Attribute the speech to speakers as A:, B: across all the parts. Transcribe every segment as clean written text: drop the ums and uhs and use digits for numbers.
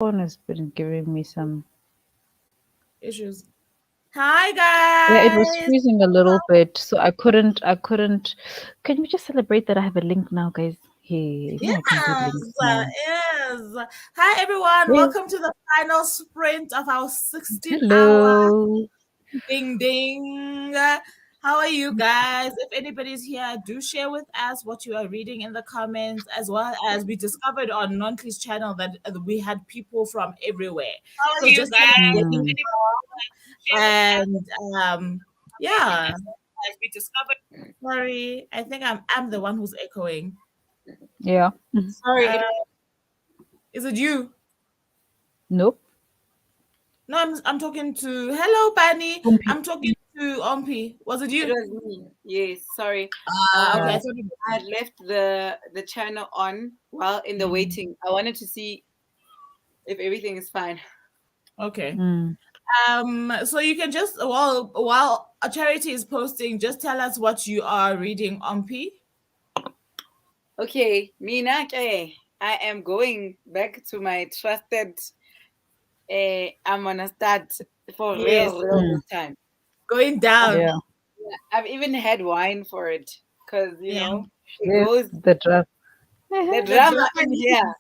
A: Phone has been giving me some.
B: issues. Hi
A: Yeah, it was
B: guys.
A: freezing a little bit, so I couldn't. Can we just celebrate that I have a link now, guys? Hey, now I can do
B: Yes,
A: links now.
B: yes. Hi everyone.
A: Hey,
B: Welcome to the final sprint of our 16-hour
A: hello.
B: ding ding. How are you guys? If anybody's here, do share with us what you are reading in the comments, as well as we discovered on Nonhly's channel that we had people from everywhere.
C: How are
B: So
C: you
B: just tell us
C: guys?
B: what you
A: Hmm.
C: Share with us
B: and yeah.
C: as we discovered.
B: Sorry, I think I'm the one who's echoing.
A: Yeah.
C: Sorry,
B: Uh, is it you?
A: Nope.
B: No, I'm talking to. Hello, Bunny.
A: Bumpy.
B: I'm talking to Ompi. Was it
C: it
B: you?
C: was me. Yes, sorry.
B: Okay, I
A: Yeah.
B: thought it
C: I had left the channel on while in the
B: was.
C: waiting. I wanted to see if everything is fine.
B: Okay.
A: Mm.
B: So you can just while a charity is posting, just tell us what you are reading, Ompi.
C: Okay, Mina, I am going back to my trusted. I'm gonna start for
B: Yes,
C: real
A: Mm.
C: this time.
B: going
C: I've,
B: down.
A: Yeah.
C: I've even had wine for it because
B: Yeah,
C: it
A: Yes,
C: goes
A: the draft.
C: the
B: the
C: drama in
B: Japanese
C: here.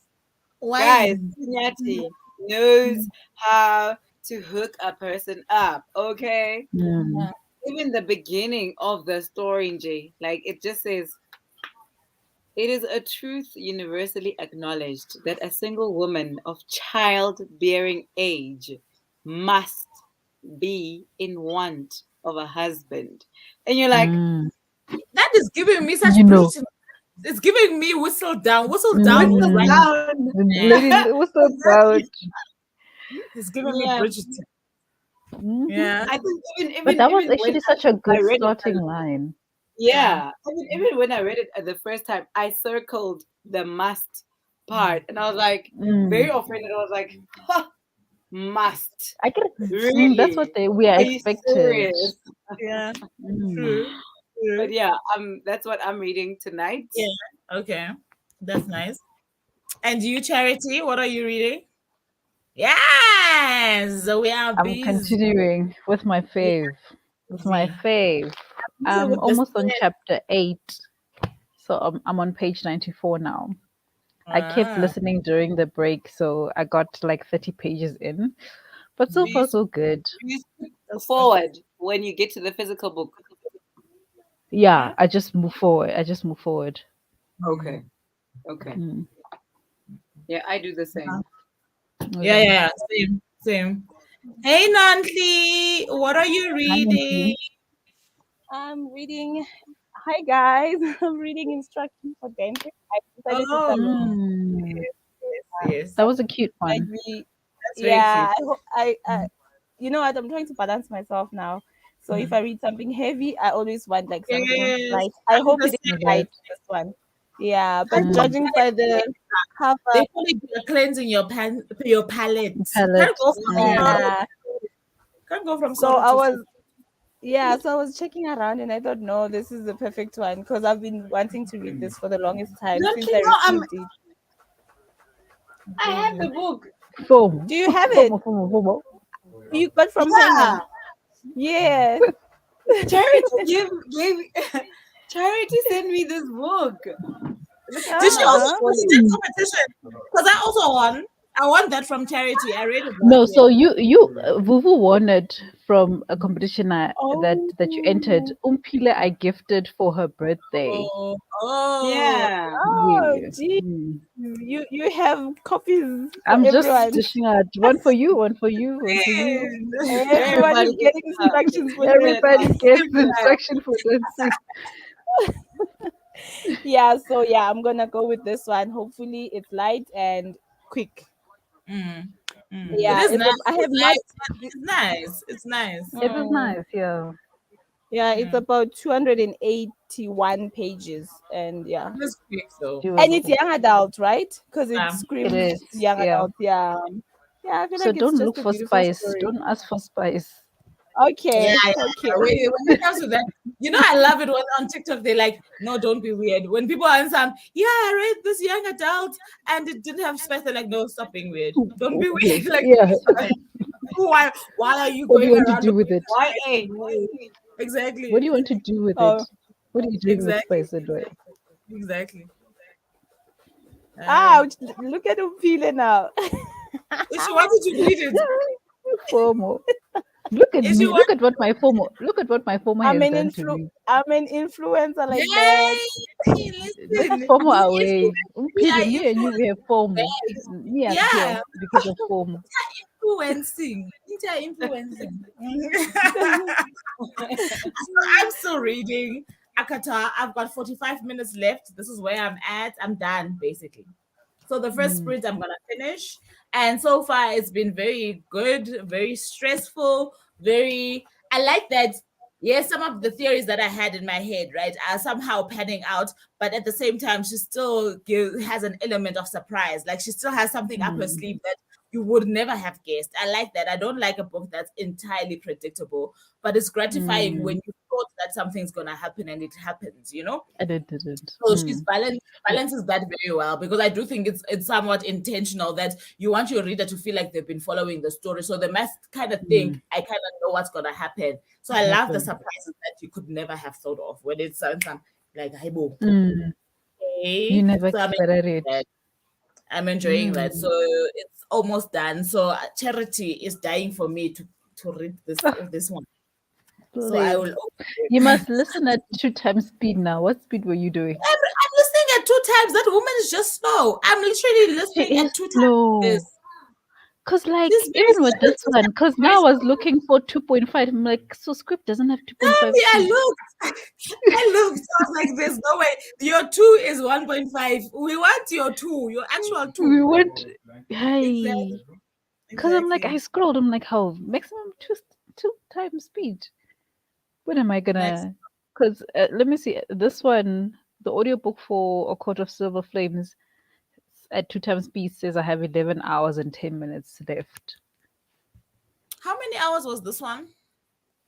C: Guys,
B: wine.
C: Nyati knows how to hook a person up, okay?
A: Mm.
C: Even the beginning of the story, Jay, like it just says, it is a truth universally acknowledged that a single woman of childbearing age must be in want of a husband. And you're like,
A: Mm.
B: That is giving me such
A: You know.
B: Bridgerton. It's giving me whistle down. Whistle down is
C: whistle
B: right
A: Mm.
C: down.
A: Lady, what's about?
B: Exactly. It's giving me
C: Yeah,
B: Bridgerton.
A: Hmm.
B: Yeah.
C: I think
A: But that was
C: even when
A: actually such a
C: I
A: good
C: read it
A: starting line.
B: Yeah.
C: Yeah, I mean, even when I read it the first time, I circled the must part, and I was like very
A: Mm.
C: offended. I was like, huh, must
A: I get. That's
C: really?
A: what we are
C: Are you
A: expected.
C: serious?
B: Yeah.
A: Mm.
B: True. True.
C: But yeah, that's what I'm reading tonight.
B: Yeah. Okay. That's nice. And you, Charity, what are you reading? Yes, we are
A: I'm
B: busy.
A: continuing with my
B: We
A: fave.
B: are
A: With my
B: busy.
A: fave.
B: Busy
A: I'm
B: with the
A: almost on
B: spread.
A: chapter 8. So I'm on page 94 now. I kept
B: Ah,
A: listening during the break, so I got like 30 pages in. But so
C: Do you
A: far, so good.
C: skip
B: that's good.
C: forward when you get to the physical book?
A: Yeah,
B: Huh?
A: I just move forward. I just move forward.
C: Okay, okay,
A: Mm.
C: yeah, I do the same.
B: Yeah,
A: Okay.
B: yeah, yeah. Same, same. Hey, Nantli, what are you
A: Hi,
B: reading?
A: Auntie.
D: I'm reading. Hi guys, I'm reading instructions for dancing. I decided to start.
B: Oh,
A: Mm.
B: yes, yes, yes.
A: That was a cute
D: Like
A: one.
D: me,
B: That's very
D: yeah.
B: cute.
D: You know what? I'm trying to balance myself now. So if
B: Mm.
D: I read something heavy, I always want like something
B: Yes,
D: light. I
B: I'm
D: hope
B: the
D: it is
B: same.
A: Right.
D: light. This one, yeah.
B: Can't
D: But
B: go,
A: Mm.
D: judging by the cover,
B: they call it you're cleansing your palate. Can't
A: Palette.
B: go from
A: Mm.
B: sorrow.
D: yeah.
B: Can't go from
D: So
B: sorrow
D: I
B: to sorrow.
D: was, yeah. So I was checking around, and I thought, no, this is the perfect one because I've been wanting to read this for the longest time since
C: Luckily,
D: I
C: no,
D: received it.
C: I have the book.
A: Foam.
D: Do you have it?
A: Foam, foam, foam.
D: You got from
C: Yeah,
D: Penguin? Yeah.
C: Charity gave Charity sent me this book. Look at
B: Did
C: me
B: she
C: now,
B: also
D: Ah.
B: win that
C: scrolling.
A: Mm.
B: competition? Because I also won. I won that from charity. I read it last
A: No,
B: year.
A: so Vuvu won it from a competition that you entered.
D: Oh.
A: Umpile I gifted for her birthday.
B: Oh, oh,
C: Yeah.
D: Oh,
A: Yeah.
D: gee.
A: Mm.
D: You have copies for
A: I'm just
D: everyone.
A: dishing out one for you, one for you, one for you.
D: Everyone
C: Everybody
D: is
C: gets
D: getting instructions for
C: given
D: dancing.
A: Everybody gets
C: a
A: instruction for dancing.
D: Yeah, so yeah, I'm gonna go with this one. Hopefully it's light and quick.
B: mm, it
D: Yeah,
B: is nice.
D: I have
B: It's
D: not
B: nice. It's nice. It's nice.
A: It is
D: mm,
A: nice, yeah.
D: yeah, it's
B: Mm.
D: about 281 pages and yeah.
B: It's quick though.
D: And it's
A: Doable.
D: young adult, right? Because it
A: It
D: screams
A: is,
D: young
A: yeah.
D: adult. Yeah. Yeah, I feel
A: So
D: like it's
A: don't
D: just
A: look
D: a
A: for
D: beautiful
A: spice.
D: story.
A: Don't ask for spice.
D: Okay.
B: Yeah,
D: Okay.
B: when it comes to that, I love it when on TikTok they're like, no, don't be weird. When people answer, yeah, I read this young adult and it didn't have spice, they're like, no, stop being weird. Don't be weird. Like,
A: Yeah.
B: why are you
A: What do you
B: going
A: want to
B: around
A: do with
B: looking
A: it?
C: Why A?
B: weird? Exactly.
A: What do you want to do with it?
D: Oh.
A: What are you doing with
B: Exactly.
A: spice and why?
B: Exactly.
D: Ouch! Look at Uphile now.
B: If she wanted to read it,
A: FOMO. Look at
B: if
A: me.
B: she
A: Look
B: wanted,
A: at what my FOMO
D: I'm
A: has
D: an
A: done to me.
D: I'm an influencer like that.
B: yay!
A: Let's
B: Listen,
A: FOMO
B: you
A: away.
B: we are
A: Me and you, we have FOMO.
B: influenced.
A: Me, I'm here
B: Yeah,
A: because of FOMO.
B: influencing. Inter-influencing. I'm still reading Akata. I've got 45 minutes left. This is where I'm at. I'm done, basically. So the first sprint I'm gonna finish. And so far it's been very good, very stressful, very I like that. Yes, some of the theories that I had in my head, right, are somehow panning out, but at the same time, she still has an element of surprise. Like she still has something up her sleeve that you would never have guessed. I like that. I don't like a book that's entirely predictable, but it's gratifying when you thought that something's gonna happen and it happens,
A: And it didn't.
B: So she's balances that very well, because I do think it's somewhat intentional that you want your reader to feel like they've been following the story. So they must kind of think, I kind of know what's gonna happen. So I love the surprises that you could never have thought of when it's something like Haibo.
A: You never
B: So
A: expected it.
B: I'm enjoying that. So it's almost done. So Charity is dying for me to read this one. So I will.
A: You must listen at 2 times speed now. What speed were you doing?
B: I'm listening at 2 times. That woman is just slow. I'm literally listening at 2
A: slow.
B: times.
A: Because, like,
B: She's very
A: even with
B: slow.
A: this one, because now I was looking for 2.5. I'm like, so script doesn't have 2.5.
B: Yeah, I looked. I was like, there's no way. Your 2 is 1.5. We want your 2, your actual 2.
A: We went, hey.
B: Exactly.
A: Because I'm like, I scrolled. I'm like, how? Maximum two times speed. When am I gonna? Because let me see. This one, the audiobook for A Court of Silver Flames at 2 times speed says I have 11 hours and 10 minutes left.
B: How many hours was this one?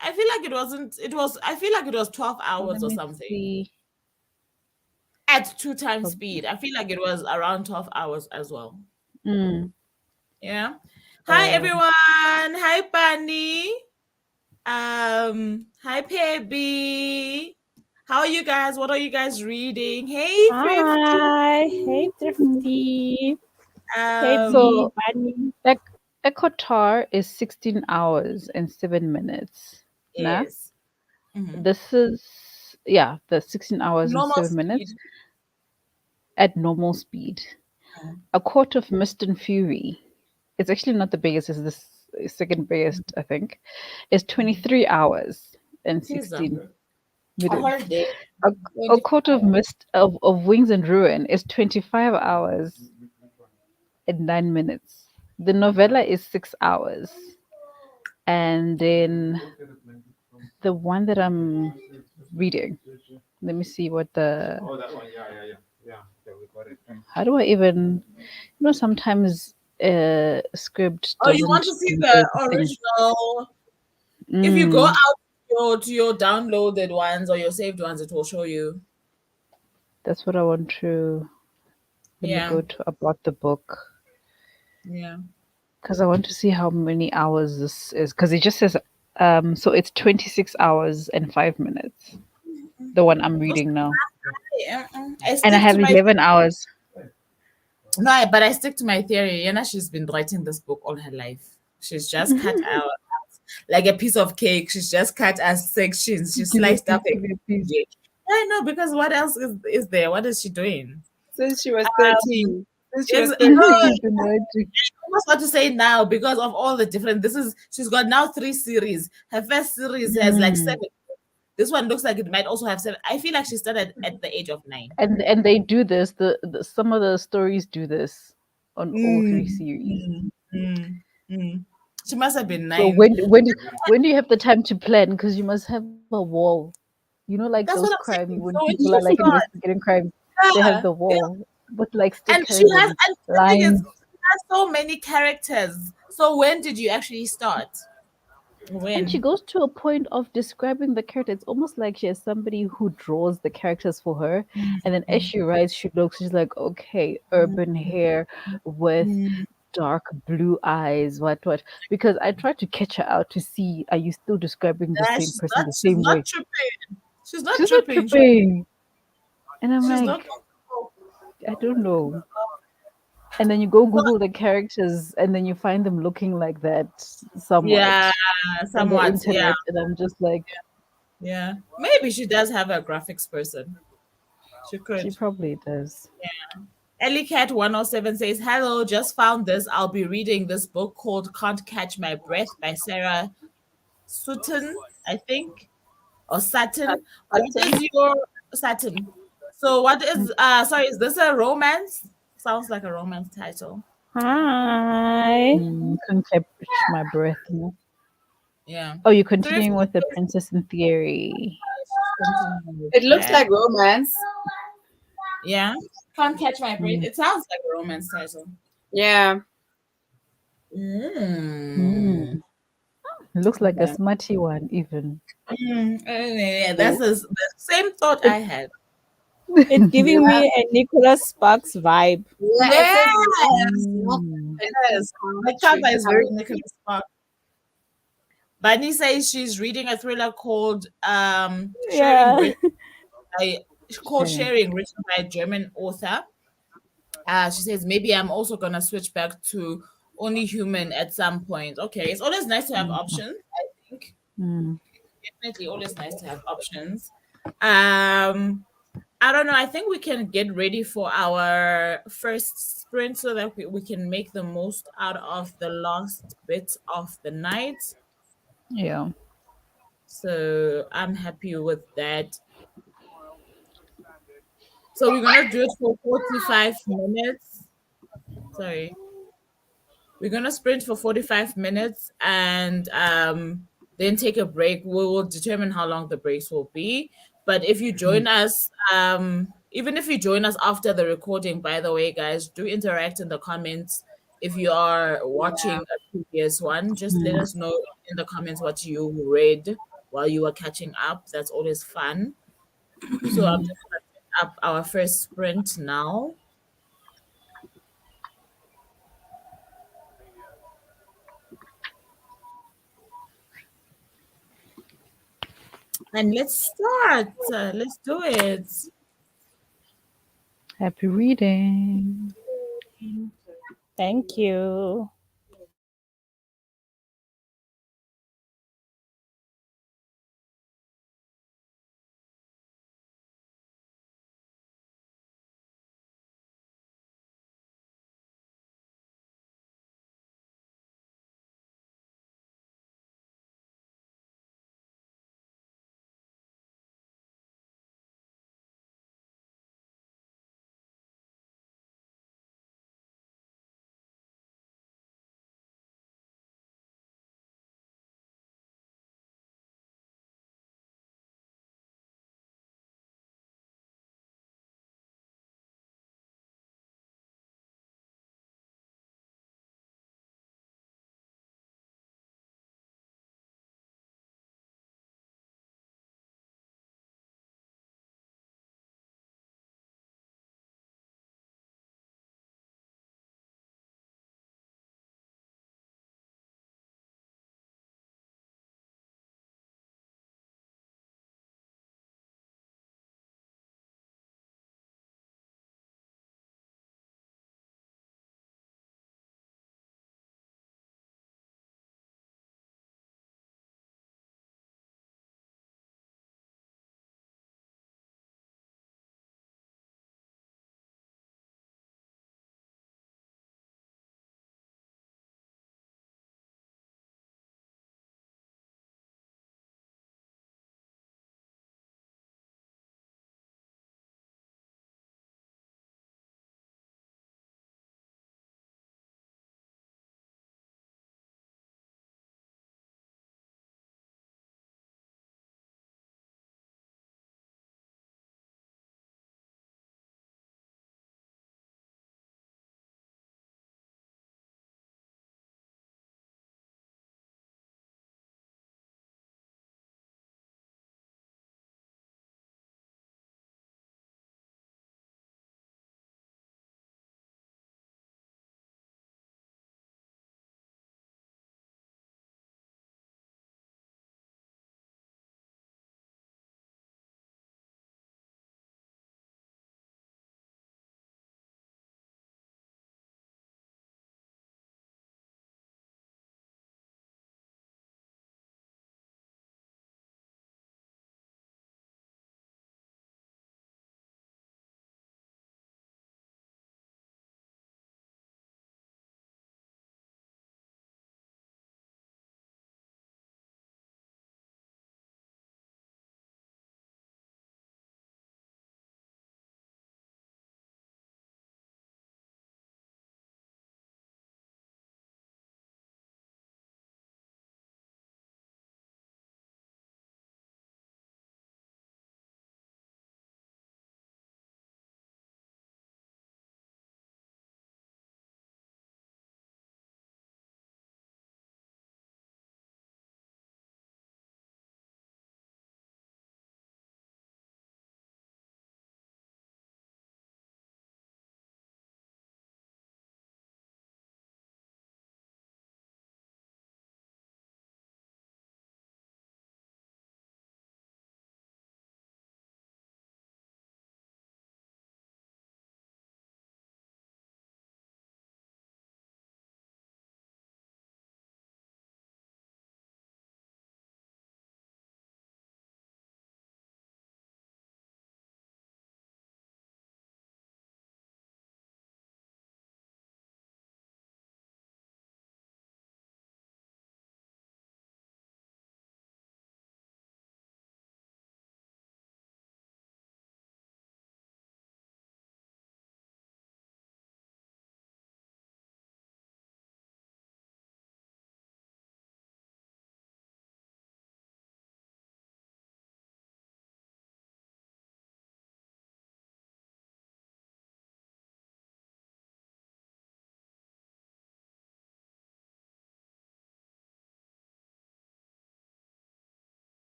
B: I feel like it wasn't. I feel like it was 12 hours or something.
A: See.
B: At 2 times speed. I feel like it was around 12 hours as well. Yeah. Hi everyone. Hi Bunny. Hi Pebby. How are you guys? What are you guys reading? Hey Thrifty.
D: Hi. Hey Thrifty. Hey
A: So
D: Bunny.
A: Ekotar is 16 hours and 7 minutes.
B: Yes.
A: This is the 16 hours and 7 minutes at normal speed. A Court of Mist and Fury. It's actually not the biggest, it's the second biggest, I think. It's 23 hours and 16 minutes. A Court of Mist of Wings and Ruin is 25 hours and 9 minutes. The novella is 6 hours. And then the one that I'm reading, let me see what the...
E: Oh, that one. Yeah. We got it.
A: How do I even... sometimes script
B: you want to see the original? If you go out to your downloaded ones or your saved ones, it will show you.
A: That's what I want to... Let me go to about the book.
B: Yeah.
A: Because I want to see how many hours this is. Because it just says... so it's 26 hours and 5 minutes. The one I'm reading now. And I have 11 hours.
B: No, but I stick to my theory. She's been writing this book all her life. She's just cut out like a piece of cake. She's just cut as sections. She sliced up a piece. I know, because what else is there? What is she doing?
C: Since she was 13.
B: I almost want to say now, because of all the different. She's got now 3 series. Her first series has like 7. This one looks like it might also have 7. I feel like she started at the age of 9.
A: And they do this. The some of the stories do this on all 3 series.
B: She must have been 9.
A: So when do you have the time to plan? Because you must have a wall. Like
B: That's
A: those
B: what I'm
A: crime
B: saying.
A: when
B: So
A: people are like investigating crime, they have the wall with like stickers
B: and she has
A: lines.
B: so many characters. So when did you actually start?
A: And she
B: When?
A: goes to a point of describing the character. It's almost like she has somebody who draws the characters for her. And then as she writes, she looks, she's like, okay, urban hair with dark blue eyes, what. Because I tried to catch her out to see, are you still describing the
B: Nah,
A: same
B: she's
A: person
B: not.
A: the
B: She's
A: same
B: not
A: way?
B: tripping. She's not
A: She's not
B: tripping.
A: tripping. And I'm
B: She's not.
A: like, I don't know. And then you go
B: No,
A: Google the characters and then you find them looking like that
B: yeah,
A: somewhat on the
B: somewhat. Yeah,
A: internet. And I'm just like,
B: yeah. Maybe she does have a graphics person. She
A: she
B: could.
A: probably does.
B: EllyCat107 says, "Hello, just found this. I'll be reading this book called Can't Catch My Breath by Sarah Sutton, I think, or Sutton. What is your Sutton? So, what is, sorry, is this a romance? Sounds like a romance title.
D: Hi.
A: Couldn't catch my breath. No?
B: Yeah.
A: Oh, you're
B: Three
A: continuing with the
B: fingers.
A: Princess in Theory.
C: It looks
B: Okay.
C: like romance.
B: Yeah. Can't Catch My Breath.
A: Mm.
B: It sounds like a romance title.
C: Yeah.
B: Mm.
A: It looks like a
B: Okay.
A: smutty one, even.
B: Yeah, that's the same thought I had.
D: It's giving
C: Yeah.
D: me a Nicholas Sparks vibe.
C: Yeah, it says
B: Yes.
C: not
A: Mm.
B: Yes. The cover is very Nicholas Sparks. Bunny says she's reading a thriller called Sharing
D: Yeah.
B: Rich by Sharing, written by a German author. She says maybe I'm also gonna switch back to Only Human at some point. Okay, it's always nice to have options, I think.
A: Mm.
B: Definitely always nice to have options. I don't know. I think we can get ready for our first sprint so that we can make the most out of the last bit of the night.
A: Yeah.
B: So I'm happy with that. So we're gonna do it for 45 minutes. Sorry. We're gonna sprint for 45 minutes and then take a break. We will determine how long the breaks will be. But if you join us, even if you join us after the recording, by the way, guys, do interact in the comments. If you are watching a previous one, just let us know in the comments what you read while you were catching up. That's always fun. So I'm just gonna set up our first sprint now. And let's start. Let's do it.
A: Happy reading.
D: Thank you.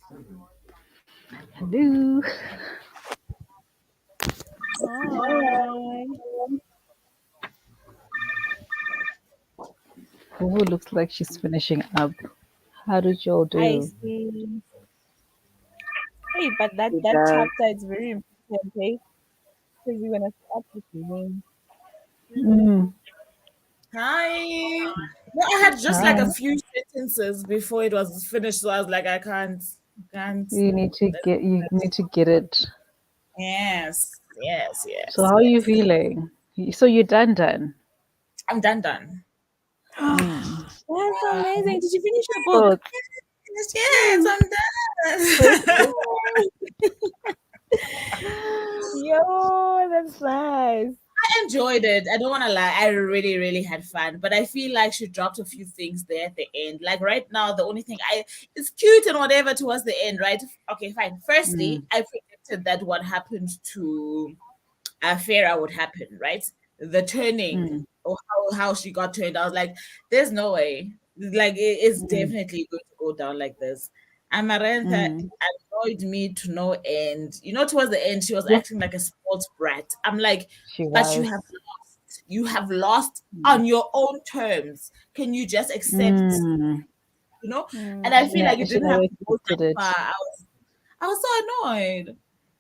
A: Hello.
D: Hi.
A: Vuvu looks like she's finishing up. How did y'all
D: I
A: do?
D: see. Hey, but that
C: It
D: that
C: does.
D: chapter is very important, hey? Because you're gonna start with the name.
A: Mm.
B: Hi. No, I had just like a
A: Hi.
B: few sentences before it was finished, so I was like, I can't.
A: You need to get it.
B: Yes, yes,
A: So
B: yes,
A: how are you
B: yes.
A: feeling? So you're done.
B: I'm done.
A: Mm.
D: That's amazing. Did you finish the book?
A: Book.
B: Yes, yes, I'm done.
D: Yo, that's nice.
B: I enjoyed it. I don't want to lie. I really, really had fun. But I feel like she dropped a few things there at the end. Like right now, the only thing it's cute and whatever towards the end, right? Okay, fine. Firstly,
A: Mm.
B: I predicted that what happened to Farah would happen, right? The turning
A: Mm.
B: or how she got turned. I was like, there's no way. Like it's
A: Mm.
B: definitely going to go down like this. Amarantha
A: Mm.
B: annoyed me to no end. You know, towards the end, she was
A: Yeah,
B: acting like a sports brat. I'm like,
A: she
B: but you
A: was.
B: have lost. You have lost
A: Mm.
B: on your own terms. Can you just accept,
A: Mm.
B: you know? And I feel
D: Mm.
A: Yeah,
B: like
A: I
B: you
A: should
B: didn't
A: have
B: have to go that
A: accepted it.
B: far. I was so annoyed.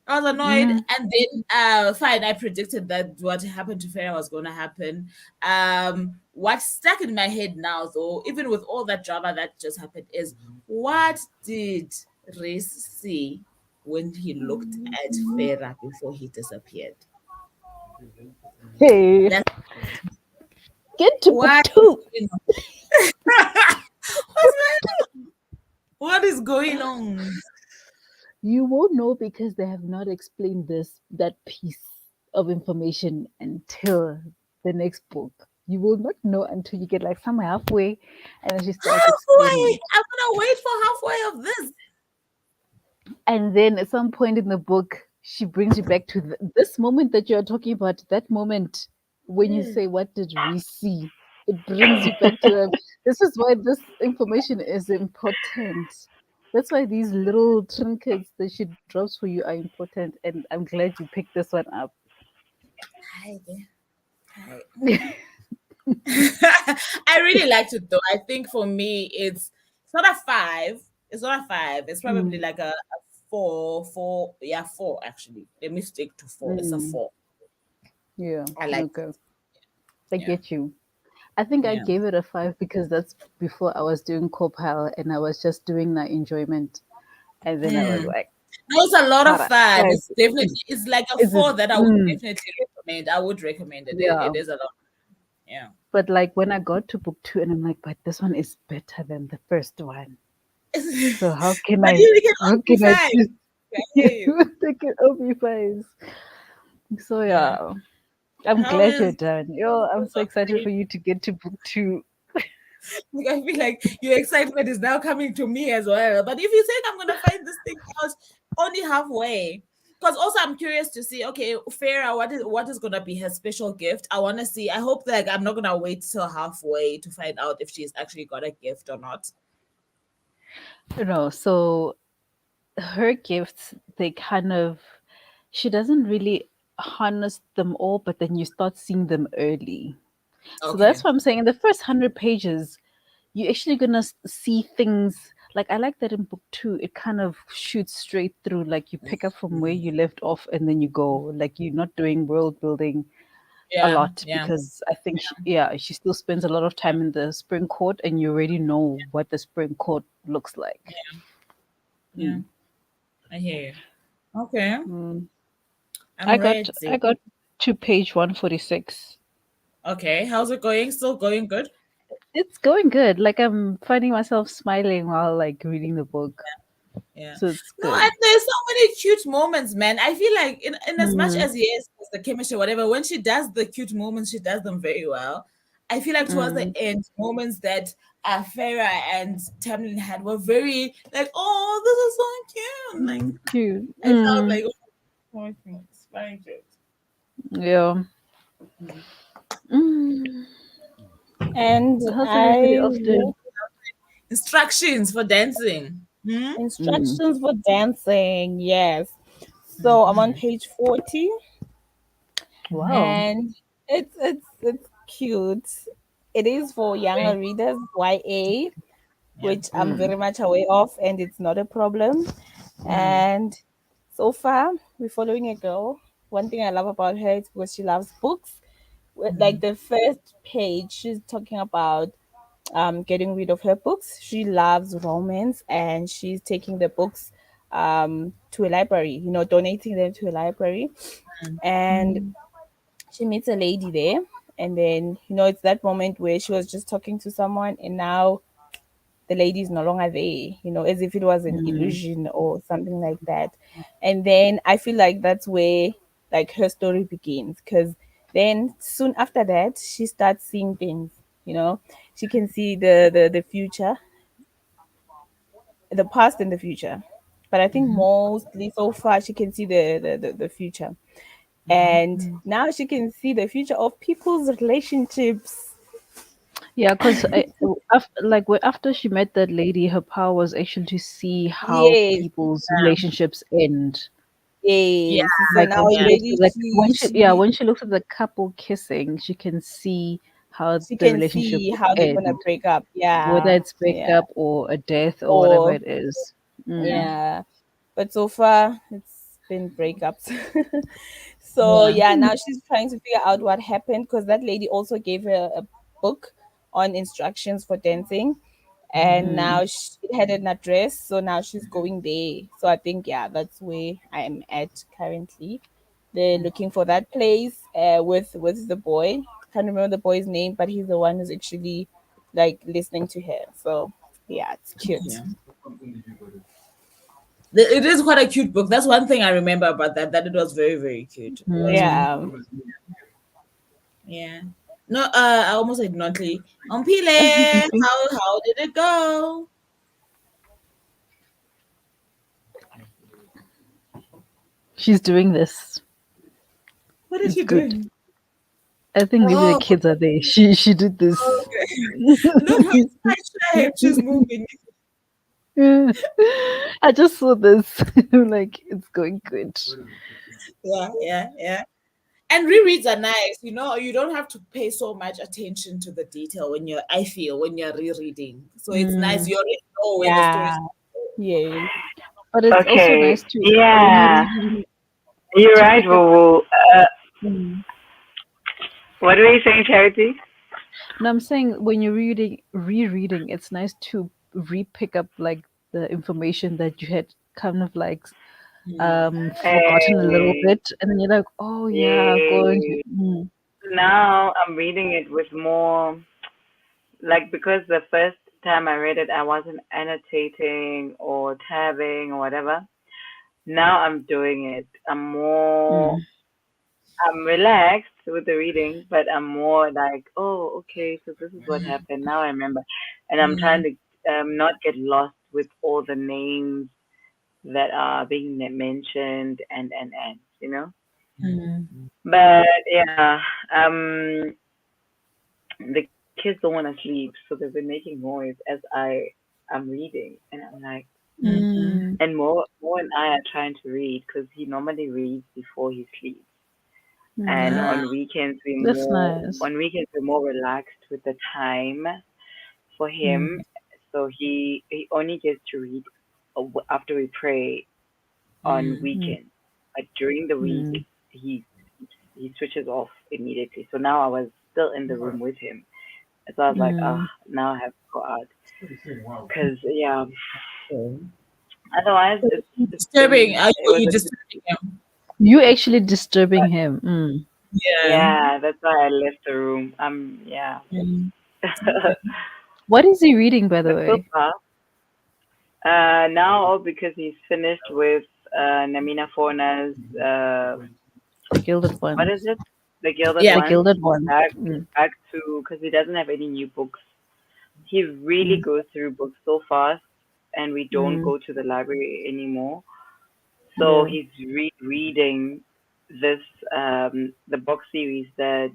B: I was annoyed,
A: Mm.
B: and then fine. I predicted that what happened to Farah was going to happen. What stuck in my head now, though, even with all that drama that just happened, is what did Reese see when he looked at Farah before he disappeared?
A: Hey,
B: That's
A: get to book
B: what is
A: two.
B: going on. What's going on? What is going on?
A: You won't know because they have not explained that piece of information until the next book. You will not know until you get like somewhere halfway, and then she starts explaining
B: Halfway.
A: it.
B: I'm gonna wait for halfway of this.
A: And then at some point in the book, she brings you back to this moment that you're talking about. That moment when you
B: Mm.
A: say, "What did we see?" It brings you back to them. This is why this information is important. That's why these little trinkets that she drops for you are important. And I'm glad you picked this one up.
B: Hi there. Hi. I really liked it though. I think for me, it's not a five. It's not a five. It's probably
A: Mm,
B: like a four, four. Yeah, four actually. Let me stick to four. It's a
A: mm,
B: four.
A: yeah.
B: I like
A: Okay.
B: it.
A: I
B: Yeah.
A: get you. I think I
B: Yeah.
A: gave it a five because that's before I was doing Copile and I was just doing that enjoyment. And then I was
B: Mm.
A: like,
B: No, it's a lot
A: all
B: of
A: right,
B: fun.
A: guys,
B: It's definitely it's like a
A: is it?
B: four that I would definitely recommend. I would recommend it.
A: Yeah.
B: It is a lot. Yeah.
A: But like when I got to book two and I'm like, but this one is better than the first one. So
B: But you can
A: how
B: only be
A: can I
B: five.
A: choose?
B: I hear you.
A: Take it over five. So
B: Yeah.
A: yeah, I'm
B: How
A: glad you're
B: is
A: done. Yo, I'm so excited for you to get to book two.
B: like, I feel like your excitement is now coming to me as well. But if you think I'm gonna find this thing out only halfway, because also I'm curious to see, okay, Farah, what is gonna be her special gift? I wanna see. I hope like I'm not gonna wait till halfway to find out if she's actually got a gift or not.
A: So her gifts, they kind of, she doesn't really harness them all, but then you start seeing them early. So that's
B: Okay.
A: what I'm saying. In the first 100 pages, you're actually gonna see things like I like that in book two. It kind of shoots straight through, like you pick up from where you left off, and then you go. Like you're not doing world building a
B: Yeah,
A: lot
B: yeah,
A: because I think she still spends a lot of time in the spring court, and you already know what the spring court looks like.
B: yeah.
A: Mm.
B: I hear you. Okay.
A: Mm.
B: I'm
A: I got
B: ready.
A: I got to page 146.
B: Okay. How's it going? Still going good?
A: It's going good. Like I'm finding myself smiling while like reading the book,
B: Yeah.
A: so it's
B: No,
A: good.
B: and there's so many cute moments, man. I feel like in as much
A: Mm.
B: as yes, there's the chemistry, whatever, when she does the cute moments, she does them very well. I feel like towards the
A: Mm.
B: end, moments that Farah and Tamlin had were very like, oh, this is so cute. Like
A: Mm. Cute.
B: I felt
A: Mm.
B: like, oh, it's very cute.
A: Yeah. Mm.
D: And
A: How's everybody
D: I
A: off doing?
B: Instructions for dancing.
D: Instructions for dancing. Yes. So I'm on page 40,
A: Wow.
D: and it's cute. It is for younger readers, YA,
B: Yeah.
D: which I'm very much aware of, and it's not a problem. And so far, we're following a girl. One thing I love about her is because she loves books. Like the first page, she's talking about getting rid of her books. She loves romance, and she's taking the books to a library, donating them to a library. And she meets a lady there. And then, it's that moment where she was just talking to someone, and now the lady is no longer there, as if it was an illusion or something like that. And then I feel like that's where like her story begins, because then soon after that she starts seeing things, she can see the future, the past and the future. But I think mostly so far she can see the future. And now she can see the future of people's relationships.
A: Yeah, because after she met that lady, her power was actually to see how
D: Yes,
A: people's relationships end.
B: Yeah.
D: yes. So
A: Like
D: now
A: when she looks
D: already
A: at like
D: she
A: when she looks at the couple kissing, she can see how
D: she
A: the
D: can
A: relationship
D: see
A: would
D: how they're gonna
A: end,
D: break up.
A: whether
D: Yeah,
A: it's
D: yeah.
A: breakup or a death or whatever
D: Or
A: it is.
D: yeah. But so far it's been breakups. So
B: Yeah.
D: yeah, now she's trying to figure out what happened, because that lady also gave her a book on instructions for dancing. And now it had an address, so now she's going there. So I think, yeah, that's where I'm at currently. They're looking for that place with the boy. Can't remember the boy's name, but he's the one who's actually like listening to her. So yeah, it's cute.
B: Yeah. It is quite a cute book. That's one thing I remember about that it was very, very cute. It was very
A: Mm.
D: Yeah.
B: yeah. No, I almost said Nonhly. Pile, how did it go?
A: She's doing this.
B: What is
A: It's
B: she
A: good.
B: doing?
A: I think maybe the
B: Oh,
A: kids are there. She did this.
B: okay. Look how it's my shape. She's moving.
A: Yeah. I just saw this. Like it's going good.
B: Yeah, yeah, yeah. And rereads are nice. You don't have to pay so much attention to the detail I feel when you're rereading. So it's nice.
A: Mm.
B: You already know where the story is.
D: Yeah. Yes.
A: But it's also
F: Okay.
A: nice to when you
F: Yeah.
A: read
F: You're
A: to
F: right,
A: pick up.
F: Vuvu.
A: Mm.
F: What were you saying, Charity?
A: No, I'm saying when you're rereading, it's nice to re-pick up like the information that you had kind of like forgotten a little
F: Hey.
A: bit, and then you're like, oh yeah, going.
F: Yay.
A: Mm.
F: Now I'm reading it with more, like, because the first time I read it, I wasn't annotating or tabbing or whatever. Now I'm doing it.
A: Mm.
F: I'm relaxed with the reading, but I'm more like, oh, okay, so this is what happened. Now I remember. And I'm trying to not get lost with all the names that are being mentioned and, you know? But yeah, the kids don't want to sleep, so they've been making noise as I'm reading. And I'm like,
A: Mm.
F: and Mo and I are trying to read because he normally reads before he sleeps. And
A: Mm.
B: Ah,
A: That's nice.
F: on weekends we're more relaxed with the time for
A: Mm.
F: him. So he only gets to read after we pray on
A: Mm.
F: weekends. But during the week
A: Mm.
F: he he switches off immediately. So now I was still in the room with him. So I was like, ah,
A: Mm.
F: now I have to go out
E: Wow.
F: because yeah.
B: okay.
F: Otherwise,
B: So
F: it's
B: disturbing.
F: been
B: Are
F: it was
B: you
F: a
B: disturbing him?
A: You actually disturbing him. Mm.
B: Yeah.
F: yeah. That's why I left the room. Yeah.
B: Okay.
A: What is he reading, by the
F: But so
A: way?
F: far, now because he's finished with Namina Forna's
A: The Gilded
F: what
A: One.
F: is it? The Gilded
B: Yeah.
A: The
F: One.
A: Gilded
F: He's
A: One. Mm.
F: back to because he doesn't have any new books. He really
A: Mm.
F: goes through books so fast, and we don't
A: Mm.
F: go to the library anymore. So
A: Yeah.
F: he's reading this the box series, the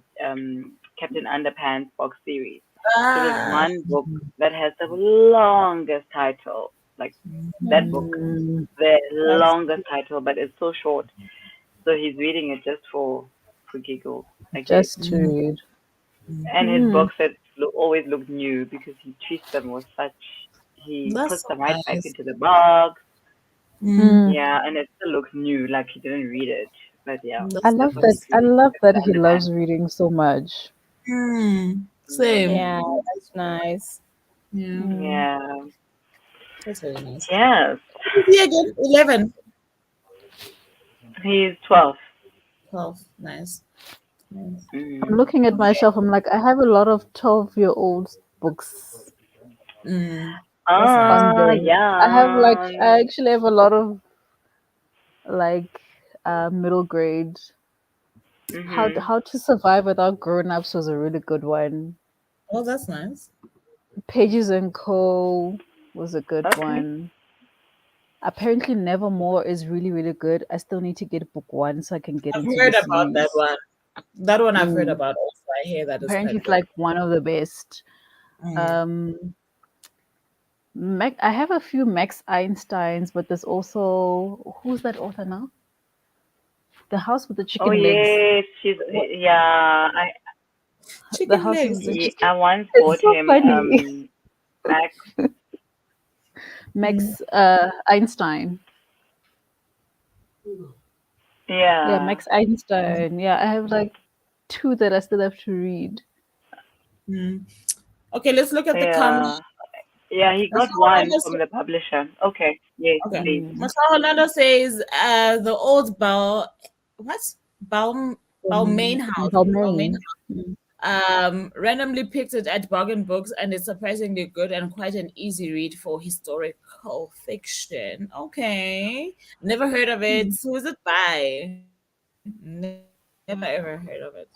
F: Captain Underpants box series. So there's
B: Ah.
F: one book that has the longest title, like that book, the longest title, but it's so short. So he's reading it just for giggles, I guess.
A: Just to read.
F: And his box sets always look new because he treats them with such. He
B: That's
F: puts
B: so
F: them right back
B: nice.
F: into the box.
A: Mm.
F: Yeah, and it still looks new, like he didn't read it. But yeah,
A: I
B: That's
A: love
F: that's what
A: that.
F: he's
A: I
F: reading.
A: love that he
F: And
A: loves reading so much.
B: Same.
D: Yeah, that's nice.
B: Yeah,
F: yeah,
B: that's very nice.
F: yes,
B: See again, 11,
F: he's 12.
B: 12. Nice. Nice.
A: I'm looking at my shelf. I'm like, I have a lot of 12-year-old books
B: That's nice.
A: on there.
F: Yeah.
A: I actually have a lot of like middle grade.
F: Mhm.
A: How to Survive Without Grown-ups was a really good one.
B: Oh, that's nice.
A: Pages and Co was a good
F: Okay.
A: one. Apparently Nevermore is really, really good. I still need to get book one so I can get
B: I've
A: into the
B: heard about that
A: series.
B: one. That one I've heard
A: Mm.
B: about also. I hear that is
A: Apparently
B: quite
A: it's
B: good.
A: like one of the best. Um I have a few Max Einsteins, but there's also who's that author now? The House with the
F: Oh
A: Chicken Legs.
F: yes, she's
A: What?
F: yeah.
A: The
B: Chicken
A: House with
B: legs.
A: the Chicken.
F: I once
A: It's
F: bought
A: so
F: him
A: funny.
F: Max.
A: Max Einstein. Yeah,
F: Yeah,
A: Max Einstein. Yeah, I have like two that I still have to read.
B: Okay, let's look at the
F: yeah,
B: comments.
F: yeah. He got one from the publisher. Okay, yes,
B: Okay.
F: please.
B: Masao says the old what? Baum Balmain House. Balmain
A: Balmain.
B: randomly picked it at Bargain Books and it's surprisingly good and quite an easy read for historical fiction. Okay. Never heard of it. Who is it by? Never ever heard of it.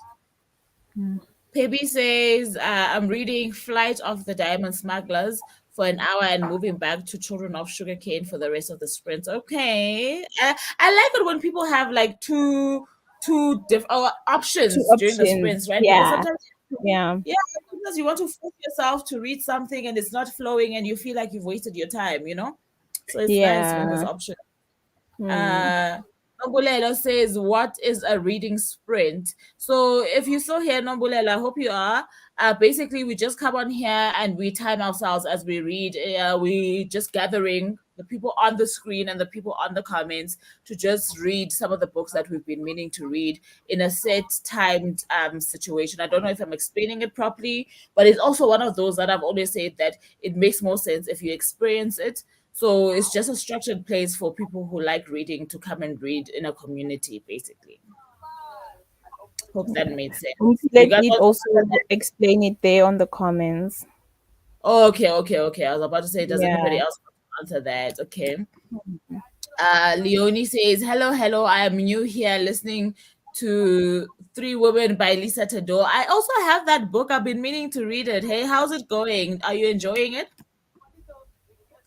B: Pebby says, I'm reading Flight of the Diamond Smugglers for an hour and moving back to Children of Sugarcane for the rest of the sprint. Okay. I like it when people have like two
D: Two
B: options during the
D: options.
B: sprints, right? Because
D: Yeah,
B: sometimes,
D: yeah,
B: yeah, sometimes you want to force yourself to read something and it's not flowing and you feel like you've wasted your time, you know? So it's nice when there's
D: yeah.
B: options.
D: Hmm.
B: Nombulela says, what is a reading sprint? So if you still here, Nombulela, I hope you are. Basically, we just come on here and we time ourselves as we read. We just gathering the people on the screen and the people on the comments to just read some of the books that we've been meaning to read in a set timed situation. I don't know if I'm explaining it properly, but it's also one of those that I've always said that it makes more sense if you experience it. So it's just a structured place for people who like reading to come and read in a community, basically. Hope that made sense. You
D: Let
B: guys
D: it
B: want to
D: also
B: answer that?
D: explain it there on the comments.
B: Oh, okay. I was about to say, does anybody
D: Yeah.
B: else want to answer that? Okay. Leonie says, hello. I am new here listening to Three Women by Lisa Tador. I also have that book. I've been meaning to read it. Hey, how's it going? Are you enjoying it?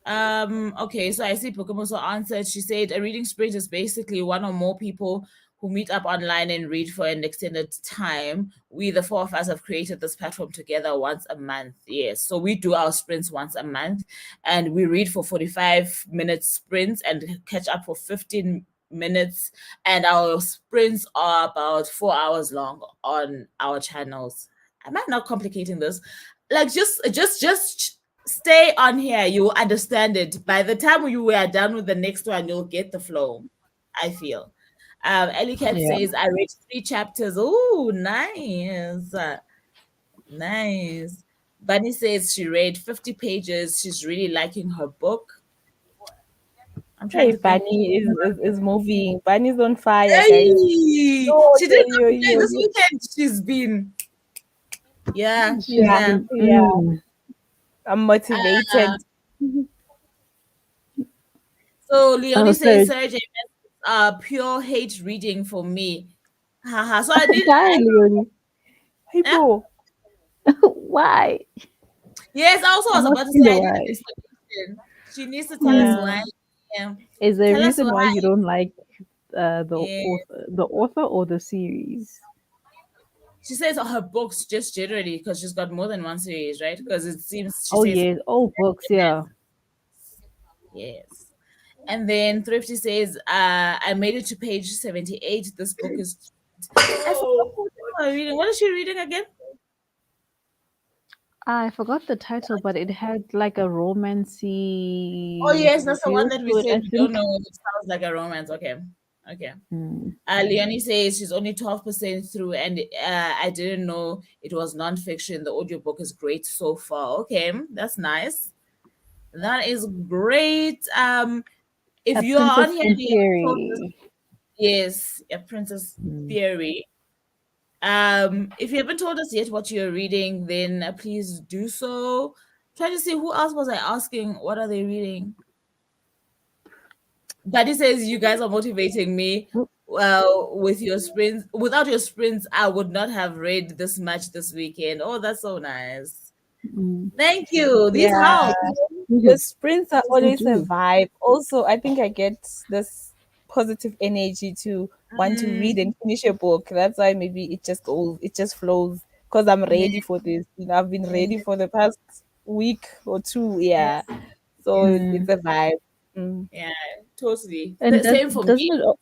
B: Okay, so I see Bookamoso answered. She said a reading sprint is basically one or more people who meet up online and read for an extended time. We, the four of us, have created this platform together once a month. Yes, so we do our sprints once a month and we read for 45-minute sprints and catch up for 15 minutes. And our sprints are about 4 hours long on our channels. Am I not complicating this? Like just stay on here, you'll understand it. By the time you are done with the next one, you'll get the flow, I feel. Ellie Cat
A: Yeah.
B: says, I read 3 chapters. Oh, nice. Nice. Bunny says she read 50 pages. She's really liking her book. I'm trying
D: Hey,
B: to think.
D: Bunny is moving. Bunny's on fire, guys.
B: Hey,
D: Yo,
B: she
D: yo,
B: did
D: yo, yo,
B: this
D: yo.
B: weekend. She's been, yeah,
A: She's
D: Yeah,
B: yeah.
A: been
D: yeah. I'm
B: Uh,
D: motivated.
B: so Leonie
A: oh
B: says,
A: sorry.
B: Sir James, pure hate reading for me. Haha. So I need,
A: Why, Leonie?
D: Hey,
B: eh?
D: bro.
A: Why?
B: Yes, I also
A: I'm
B: was
A: not
B: about to
A: seeing
B: say
A: the
B: I need an
A: why.
B: explanation. She needs to tell us
A: Hmm.
B: why. Yeah.
A: Is there a
B: Tell us
A: reason why
B: why.
A: you don't like
B: Yeah.
A: the author or the series?
B: She says her books just generally because she's got more than one series, right? Because it seems she
A: Oh
B: says
A: yes. Oh, books. Yeah.
B: Yes. And then Thrifty says, I made it to page 78. This book is. I forgot what you are reading. What is she reading again?
A: I forgot the title, but it had like a
B: Oh,
A: romancy
B: yes, that's the one
A: feel
B: that we
A: to it,
B: said
A: I
B: we don't
A: think.
B: know. It sounds like a romance. Okay. Okay.
A: Mm.
B: Leonie says she's only 12% through, and I didn't know it was nonfiction. The audiobook is great so far. Okay, that's nice. That is great. If
A: A
B: you are on
A: Princess
B: here
A: in
B: and you haven't told us,
A: Theory.
B: yes, a Princess
A: Mm.
B: Theory. If you haven't told us yet what you're reading, then please do so. Try to see who else was I asking. What are they reading? Daddy says you guys are motivating me. Well, with your sprints, without your sprints, I would not have read this much this weekend. Oh, that's so nice.
A: Mm.
B: Thank you. These
D: Yeah,
B: help.
D: the sprints are
A: They
D: always a
A: do.
D: vibe. Also, I think I get this positive energy to want to
B: Mm,
D: read and finish a book. That's why maybe it just goes, it just flows because I'm
B: yeah,
D: ready for this. I've been ready
B: yeah,
D: for the past week or two. Yeah,
B: yes,
D: so
B: yes,
D: it's
A: Mm.
D: a vibe. Mm.
B: yeah, totally.
A: And
B: Same for
A: doesn't
B: me.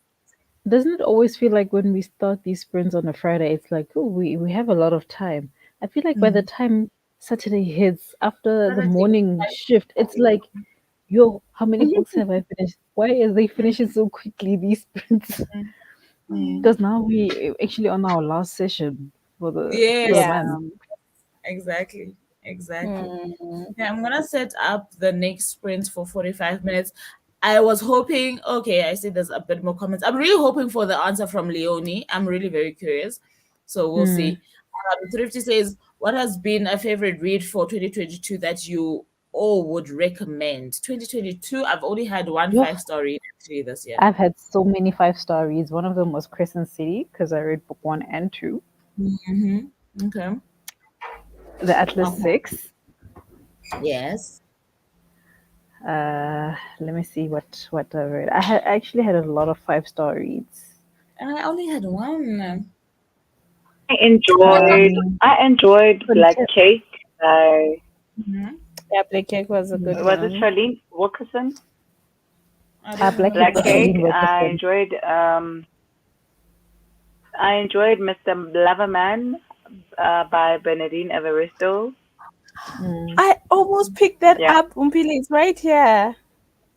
A: doesn't it always feel like when we start these sprints on a Friday, it's like, oh, we have a lot of time. I feel like by the
B: Mm.
A: time Saturday hits after the morning shift, it's like, yo, how many books have I finished? Why is they finishing so quickly, these sprints?
B: Mm.
A: Because now we actually on our last session for the
B: Yes,
D: Yeah.
A: month.
B: exactly, exactly.
D: Mm.
B: Yeah, I'm gonna set up the next sprint for 45 minutes. I was hoping, okay, I see there's a bit more comments. I'm really hoping for the answer from Leonie. I'm really very curious. So we'll
A: Mm.
B: see. Thrifty says, what has been a favorite read for 2022 that you all would recommend? 2022, I've only had one
A: Yo,
B: 5-star read actually this year.
A: I've had so many 5-star reads. One of them was Crescent City because I read book 1 and 2.
B: Mm-hmm. Okay.
A: The Atlas
B: Okay.
A: 6.
B: Yes.
A: Let me see what I read. I actually had a lot of 5-star reads.
B: I only had one.
F: I enjoyed
A: Um,
F: I enjoyed Black
A: Conte-
F: Cake by
B: Mm-hmm.
D: Yeah, Black Cake was a good
F: was it
D: one.
F: Charlene Wilkerson?
B: I don't
A: Black
B: know.
A: Cake
F: Black
A: by
F: Cake.
A: Charlene Wilkerson.
F: I enjoyed Mr. Loverman by Bernardine Evaristo.
A: Mm.
D: I almost picked that
F: Yeah.
D: up, Umpili. It's right here.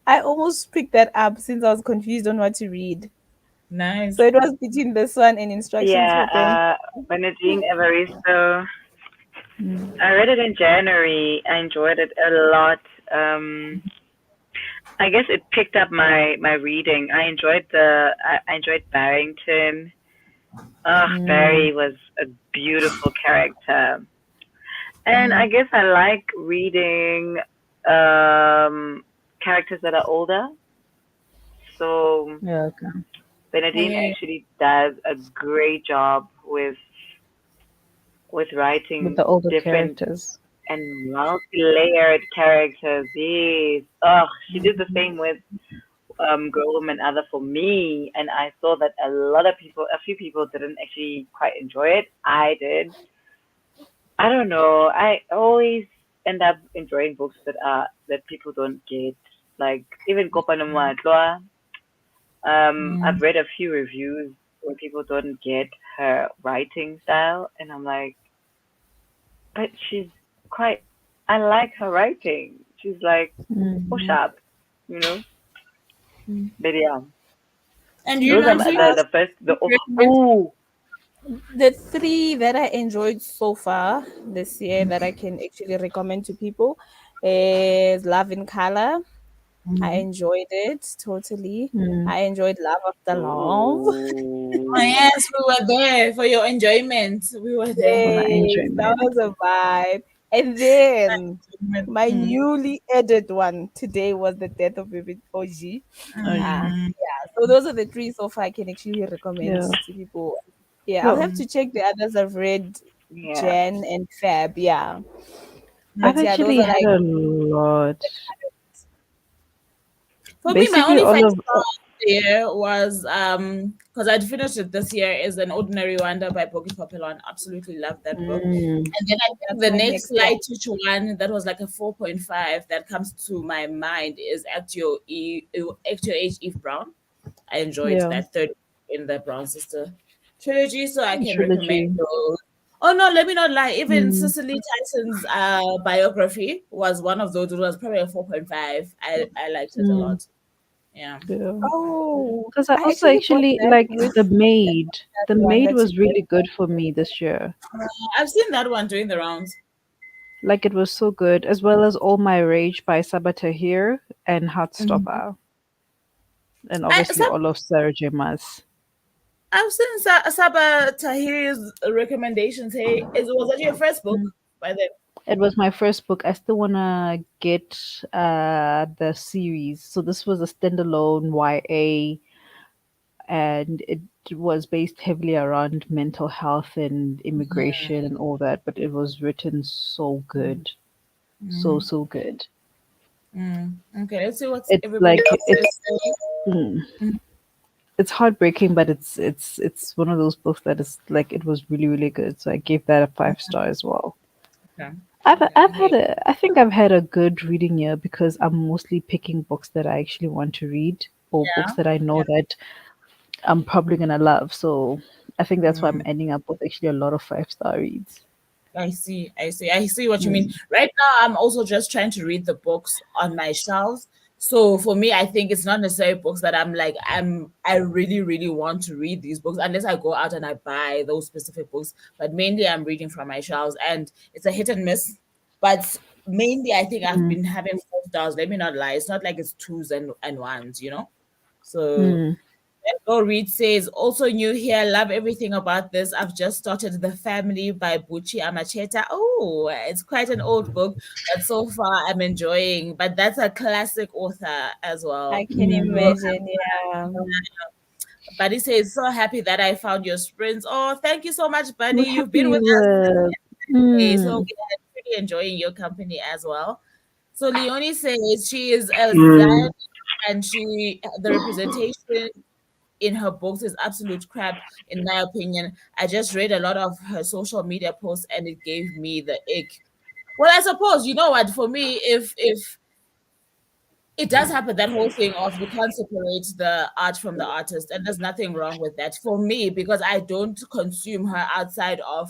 D: I almost picked that up since I was confused on what to read. So
B: Nice.
D: it was between this one and instructions for them.
F: Yeah, Bernardine Evaristo.
A: Mm.
F: I read it in January. I enjoyed it a lot. Um, I guess it picked up my reading. I enjoyed Barrington.
A: Mm.
F: Barry was a beautiful character. And I
B: Mm.
F: guess I like reading characters that are older. So
A: Yeah, okay.
F: Bernadine
B: Yeah.
F: actually does a great job with
A: With
F: writing
A: the older
F: different
A: characters.
F: and multi-layered characters. Yes. Oh, she did the same with Girl, Woman, Other for me, and I saw that a few people didn't actually quite enjoy it. I did. I don't know. I always end up enjoying books that people don't get. Like even Kopa no Moatloa. I've
B: Mm.
F: read a few reviews where people don't get her writing style, and I'm like, but she's quite. I like her writing. She's like so
A: Mm.
F: sharp, you know.
B: Mm.
F: But yeah,
B: And you,
F: those are
B: Nancy?
F: the first.
B: Recommend?
F: Oh,
D: The three that I enjoyed so far this year that I can actually recommend to people is Love in Color. I
B: Mhm.
D: enjoyed it totally.
A: Mm.
D: I enjoyed Love After Love.
B: Oh,
F: oh,
B: yes, we were there for your enjoyment. We were there.
A: For my
D: Yes, that
A: enjoyment.
D: was a vibe. And then my
B: Mm.
D: newly added one today was The Death of Baby OG.
A: Okay.
B: Mm.
D: So those are the three so far I can actually recommend
A: Yeah.
D: to people. Yeah, I'll
A: Yo,
D: have to check the others I've read,
F: yeah.
D: Jen and Fab. Yeah,
A: I've
D: but yeah, those
A: actually
D: are
A: had
D: like
A: a lot.
B: For me, my
A: Basically,
B: only five
A: all of
B: star. the year was because I'd finished it this year is An Ordinary Wonder by Bookish Papillon. Absolutely loved that book.
A: Mm,
B: And then I think
D: That's
B: the
D: my
B: next
D: next one.
B: light touch one that was like a 4.5 that comes to my mind is Actual Age Eve Brown. I enjoyed
A: yeah,
B: that third in the Brown Sister trilogy, so I can recommend
A: trilogy.
B: those. Oh no, let me not lie. Even
A: Mm,
B: Cicely Tyson's biography was one of those. It was probably a 4.5. I liked it a
A: mm,
B: lot. Yeah.
A: yeah.
D: Oh,
A: Because I
D: I
A: also
D: actually bought
A: actually
D: that
A: like
D: with
A: The Maid.
D: that
A: The
D: one
A: Maid
D: that you
A: was
D: said.
A: really good for me this year.
B: I've seen that one doing the rounds.
A: Like it was so good, as well as All My Rage by Sabatahir and
B: Mhm.
A: Heartstopper, and
B: I,
A: obviously
B: Sab-
A: all of Sarah J. Maas.
B: I've seen Saba Tahir's recommendations. Hey, was that your first book by then?
A: It was my first book. I still wanna get the series. So this was a standalone YA, and it was based heavily around mental health and immigration and all that. But it was written so good, so good.
B: Okay, let's see what
A: It's
B: everybody
A: like
B: else is saying.
A: mm, it's heartbreaking, but it's one of those books that is like it was really good. So I gave that a 5 star as well.
B: Okay.
A: I've
B: Okay.
A: I've
B: Hey.
A: had I think I've had a good reading year because I'm mostly picking books that I actually want to read or books
B: Yeah.
A: that I know
B: Yeah.
A: that I'm probably gonna love. So I think that's why I'm
B: Mm.
A: ending up with actually a lot of 5 star reads.
B: I see. I see. I see what you mean.
A: Mm.
B: Right now, I'm also just trying to read the books on my shelves. So for me, I think it's not necessarily books that I really want to read these books unless I go out and I buy those specific books. But mainly, I'm reading from my shelves, and it's a hit and miss. But mainly, I think I've
A: Mm.
B: been having 4 stars. Let me not lie. It's not like it's twos and ones, you know. So
A: Mm.
B: Go Reed says, also new here, love everything about this. I've just started The Family by Buchi Amacheta. Oh, it's quite an old book, but so far I'm enjoying. But that's a classic author as
D: I
B: well.
D: can
A: Mm.
D: imagine. Yeah.
B: Buddy says, so happy that I found your sprints. Oh, thank you so much,
A: We're
B: Buddy. You've
A: happy
B: been with
A: you
B: us
A: were.
B: today, so
A: Mm.
B: we're pretty enjoying your company as well. So Leonie says she is a Zion
F: Mm.
B: and the representation in her books is absolute crap, in my opinion. I just read a lot of her social media posts and it gave me the ick. Well, I suppose you know what. For me, if it does happen, that whole thing of you can't separate the art from the artist, and there's nothing wrong with that for me because I don't consume her outside of.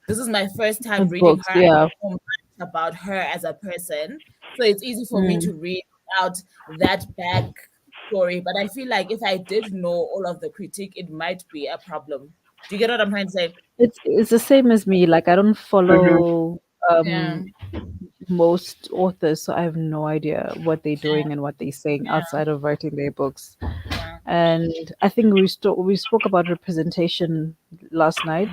B: This is my first time
A: With
B: reading
A: books,
B: her. I
A: yeah.
B: don't know much about her as a person, so it's easy for me
A: Mm.
B: to read out that back story. But I feel like if I did know all of the critique, it might be a problem. Do you get what I'm trying to say?
A: It's the same as me. Like I don't
F: Mhm.
A: follow
B: Yeah,
A: most authors, so I have no idea what they're
B: yeah,
A: doing and what they're saying
B: yeah,
A: outside of writing their books.
B: yeah.
A: And I think we spoke about representation last night.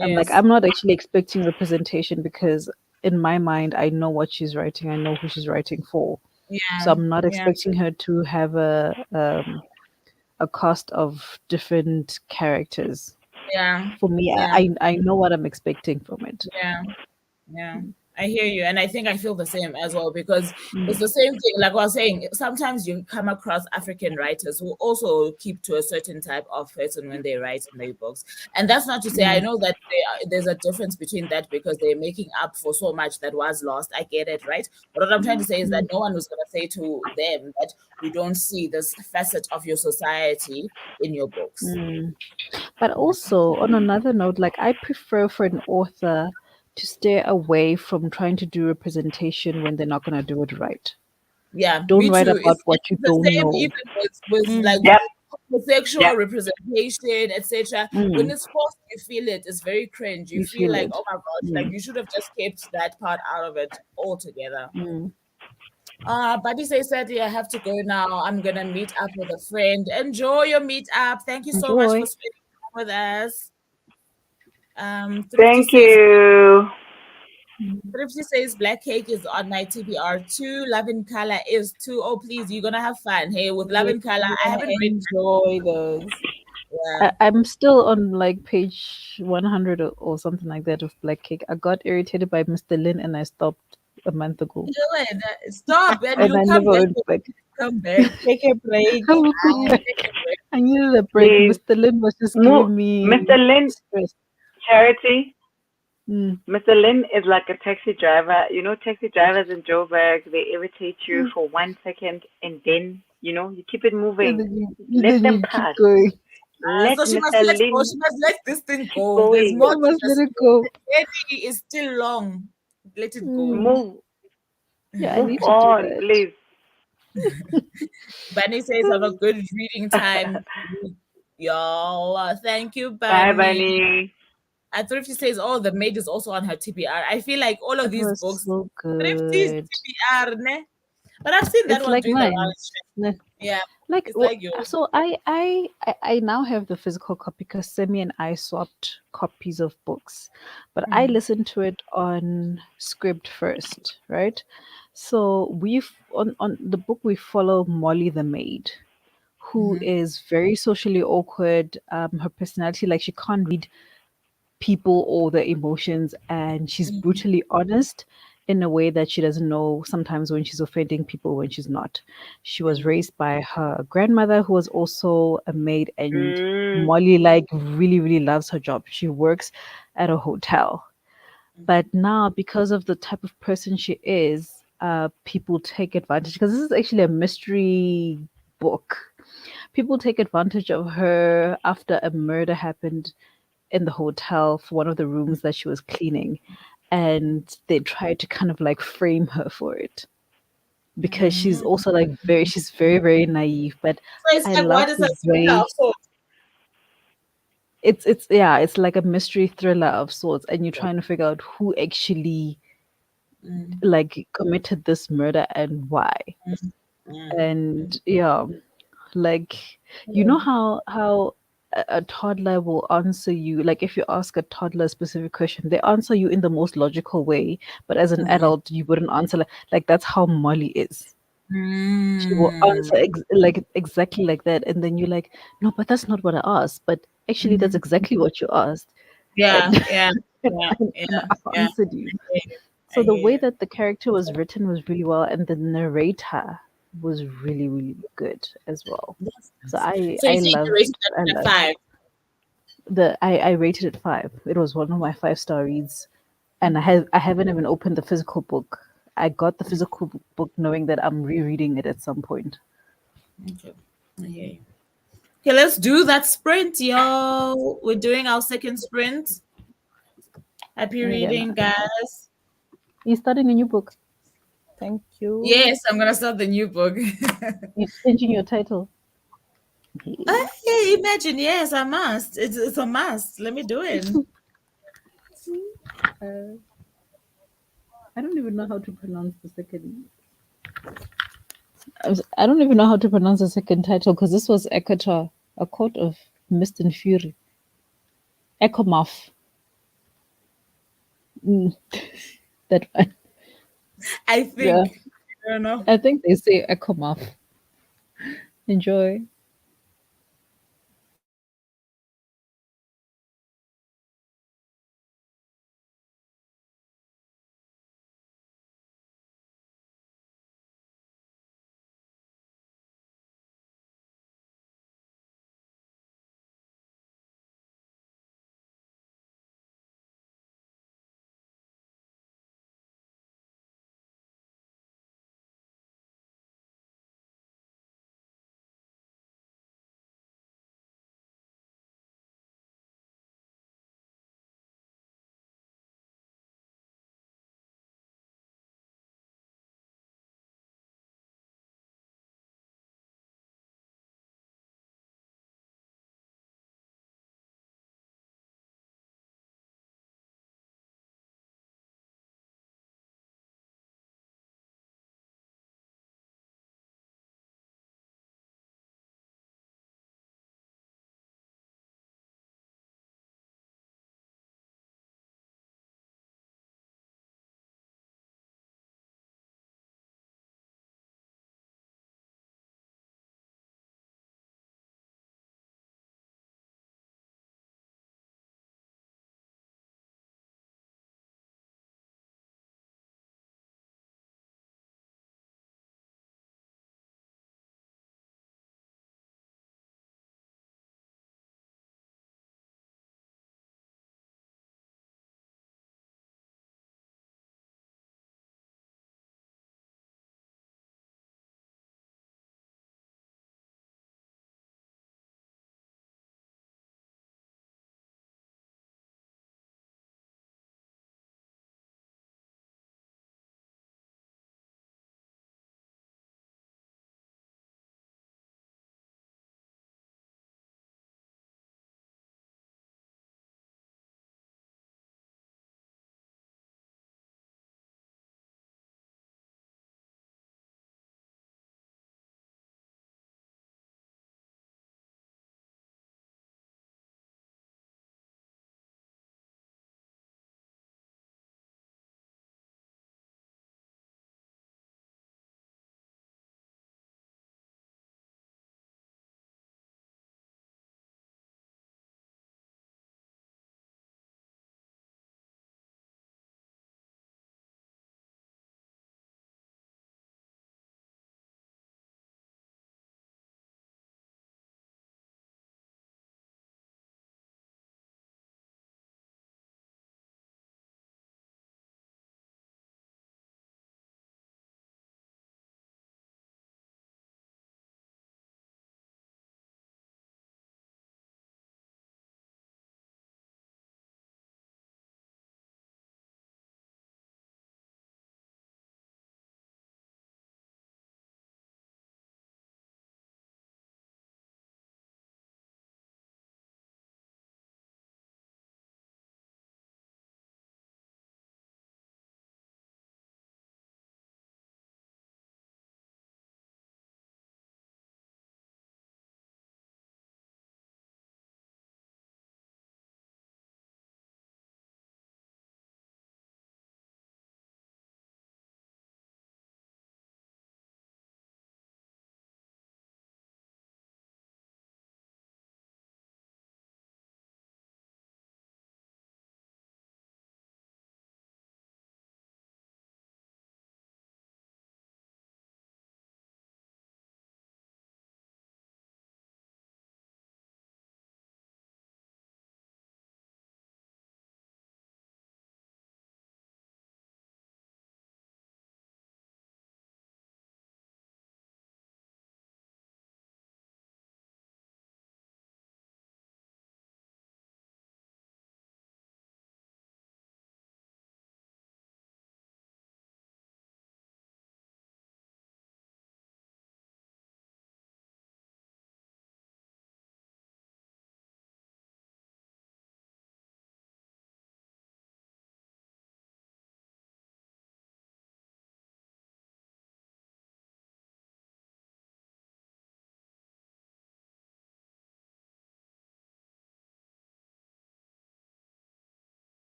A: I'm like,
B: Yes,
A: I'm not actually expecting representation because in my mind, I know what she's writing. I know who she's writing for. So
B: yeah,
A: I'm not
B: yeah,
A: expecting her to have a cast of different characters.
B: yeah,
A: For me,
B: yeah.
A: I know what I'm expecting from it.
B: Yeah, yeah. I hear you. And I think I feel the same as well because
A: Mm.
B: it's the same thing. Like I was saying, sometimes you come across African writers who also keep to a certain type of person when they write in their books. And that's not to say I
A: Mm.
B: know that there's a difference between that because they're making up for so much that was lost. I get it, right? But what I'm trying to say is that
A: Mm.
B: no one was going to say to them that we don't see this facet of your society in your books.
A: Mm. But also, on another note, like I prefer for an author to stay away from trying to do representation when they're not going to do it right.
B: Yeah,
A: Don't
B: me
A: write
B: too.
A: about
B: It's
A: what you
B: the
A: don't
B: same
A: know.
B: even with like
D: Mm.
F: Yep.
B: homosexual
F: Yep.
B: representation, etc. When
A: Mm.
B: it's forced, you feel it. It's very cringe. You
A: You
B: feel
A: feel
B: like,
A: it.
B: oh my gosh, like
A: Mm.
B: you should have just kept that part out of it altogether.
A: Mm.
B: Buddy says that I have to go now. I'm gonna meet up with a friend. Enjoy your meet up. Thank you so much for
A: Enjoy.
B: spending time with us. Thrifty
F: Thank
B: says
F: you.
B: Thrifty says Black Cake is on my TBR too. Love in Color is too. Oh please, you're gonna have fun. Hey, with Love
D: Yes,
B: in Color,
D: I'm
B: I
D: gonna
B: haven't read.
D: enjoy those.
B: Yeah.
A: I'm still on like page 100 or something like that of Black Cake. I got irritated by Mr. Lin and I stopped. a month ago,
B: Stop, and
A: and
B: you'll
A: I
B: come
A: never
B: back.
A: went back.
B: Come back.
D: Take a break.
A: I will come back.
B: Take a break.
A: I needed a break.
F: Please,
A: Mr. Lin was just
F: move.
A: giving
F: Mr.
A: me
F: Lin,
A: stress.
F: Charity.
A: Mm.
F: Mr. Lin is like a taxi driver. You know, taxi drivers in Joburg, they irritate you
A: Mm.
F: for 1 second and then, you keep it
A: And
F: moving.
A: then
F: Let them
A: you keep
F: pass.
A: going.
F: Let
B: So she must
F: Mr.
B: let go.
F: Lin
B: She must let this thing
F: keep
B: go. There's
F: going.
B: more
A: I
B: to
A: must
B: this.
A: let it go.
B: The journey is still long. Let it go.
A: Mm.
F: Move,
A: Yeah, I
F: move
A: need to do
F: on,
A: that.
F: please.
B: Bunny says, have a good reading time. Y'all. Thank you,
F: Bye,
B: Bunny.
F: Bunny.
B: And Thrifty says, oh, the maid is also on her TBR. I feel like all of
A: It
B: these
A: was
B: books,
A: so
B: Thrifty's
A: good.
B: TBR, ne? But I've seen that
A: It's
B: one
A: like
B: doing a lot
A: mine.
B: of shit. Yeah,
A: Like
B: it's like yours.
A: so I now have the physical copy because Semi and I swapped copies of books, but I listened to it on script first, right? So we've on the book we follow Molly the maid, who is very socially awkward. Her personality, like she can't read people or their emotions, and she's brutally honest in a way that she doesn't know sometimes when she's offending people when she's not. She was raised by her grandmother who was also a maid, and
F: Mm,
A: Molly like really really loves her job. She works at a hotel, but now because of the type of person she is, people take advantage because this is actually a mystery book. People take advantage of her after a murder happened in the hotel for one of the rooms that she was cleaning, and they tried to kind of like frame her for it because she's also like she's very very naive, but
B: So it's
A: I
B: like,
A: love
B: what is
A: the
B: a thriller
A: way
B: of sorts?
A: it's yeah, it's like a mystery thriller of sorts, and you're trying to figure out who actually like committed this murder and why. And yeah, like you know how a toddler will answer you, like if you ask a toddler a specific question, they answer you in the most logical way, but as an adult you wouldn't answer like that's how Molly is. She will answer like exactly like that, and then you're like, no, but that's not what I asked, but actually that's exactly what you asked.
B: Yeah,
A: And
B: yeah, yeah,
A: and
B: yeah,
A: I
B: yeah.
A: answered you.
B: I
A: So the
B: hear
A: way
B: you.
A: that the character was written was really well, and the narrator was really, really good as well. So
B: So you say you rated
A: I
B: that at
A: loved
B: five.
A: I rated it 5. It was one of my 5-star reads, and I haven't even opened the physical book. I got the physical book knowing that I'm rereading it at some point.
B: Okay, I hear you. Okay, let's do that sprint, y'all. We're doing our second sprint. Happy
A: Again,
B: reading, guys.
A: you're starting a new book.
D: Thank you.
B: Yes, I'm gonna start the new book.
A: You're changing your title.
B: Hey, imagine, yes, I must. It's a must. Let me do it.
A: I don't even know how to pronounce the second. I don't even know how to pronounce the second title because this was Ekata, A Court of Mist and Fury. Ekomaf. That one.
B: I
A: Yeah.
B: think. I don't know.
A: I think they say Ekomaf. Enjoy.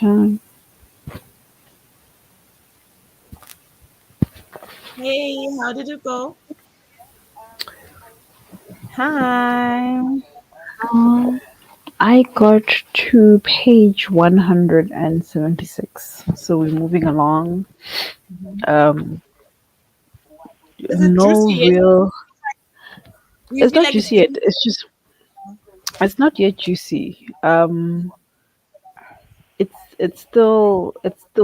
A: Um,
B: Hey, how did it go?
D: Hi.
A: I got to page 176. So we're moving along. Um,
B: Is it
A: no
B: juicy yet?
A: real.
B: Do you
A: It's
B: feel
A: not
B: like it's
A: juicy yet.
B: juicy?
A: It's just. It's not yet juicy. It's still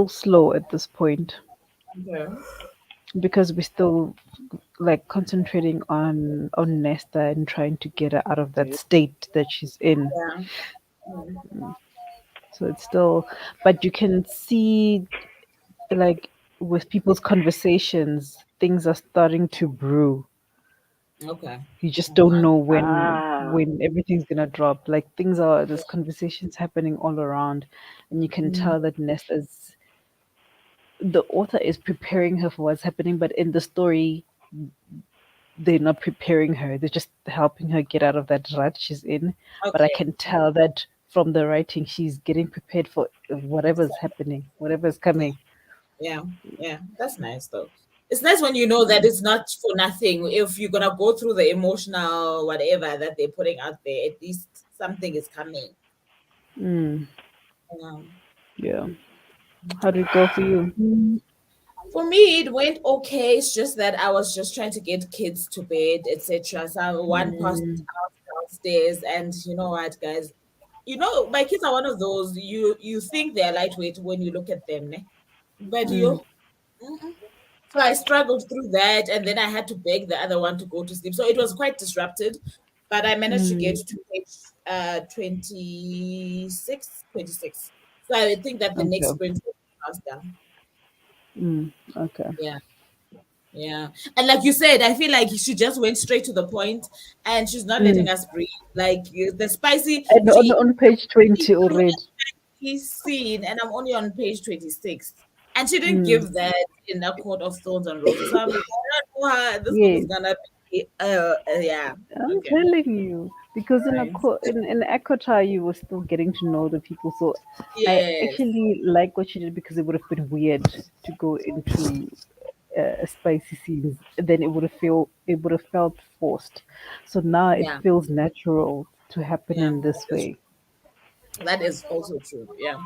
A: slow at this point
B: Okay.
A: because we're still like concentrating on Nesta and trying to get her out of that state that she's in.
B: Yeah. Mm.
A: So it's still, but you can see like with people's conversations, things are starting to brew.
B: Okay.
A: You just don't know
F: Ah.
A: when everything's gonna drop. Like there's conversations happening all around, and you can tell that Nesta's the author is preparing her for what's happening, but in the story they're not preparing her. They're just helping her get out of that rut she's in. But I
B: Okay.
A: can tell that from the writing, she's getting prepared for whatever's happening, whatever's
B: Yeah.
A: coming.
B: Yeah. Yeah. That's nice though. It's nice when you know that it's not for nothing. If you're gonna go through the emotional whatever that they're putting out there, at least something is coming.
A: Mm,
B: Um,
A: yeah. How did it go for you?
B: for me, it went okay. It's just that I was just trying to get kids to bed, etc. So one passed
A: Mm,
B: out downstairs, and you know what, guys? You know, my kids are one of those you think they're lightweight when you look at them, ne? But
A: mm,
B: you. So I struggled through that, and then I had to beg the other one to go to sleep. So it was quite disrupted, but I managed to get
A: mm,
B: to page 26, 26. So I think that the next
A: okay.
B: sprint will be faster.
A: Okay.
B: Yeah, yeah. And like you said, I feel like she just went straight to the point, and she's not letting
A: Mm.
B: us breathe. Like the spicy,
A: And
B: she
A: on page 20 already.
B: he's seen, and I'm only on page 26. And she didn't
A: Mm.
B: give that in A Court of Thorns and Roses. So I'm like, I don't know how this book is
A: Yes.
B: gonna be. Yeah.
A: I'm
B: Okay.
A: telling you, because
B: Right.
A: in Akota you were still getting to know the people. So I
B: Yes.
A: actually like what she did because it would have been weird to go into spicy scenes. Then it would have felt forced. So now it
B: Yeah.
A: feels natural to happen
B: Yeah.
A: in this way.
B: That is also true. Yeah.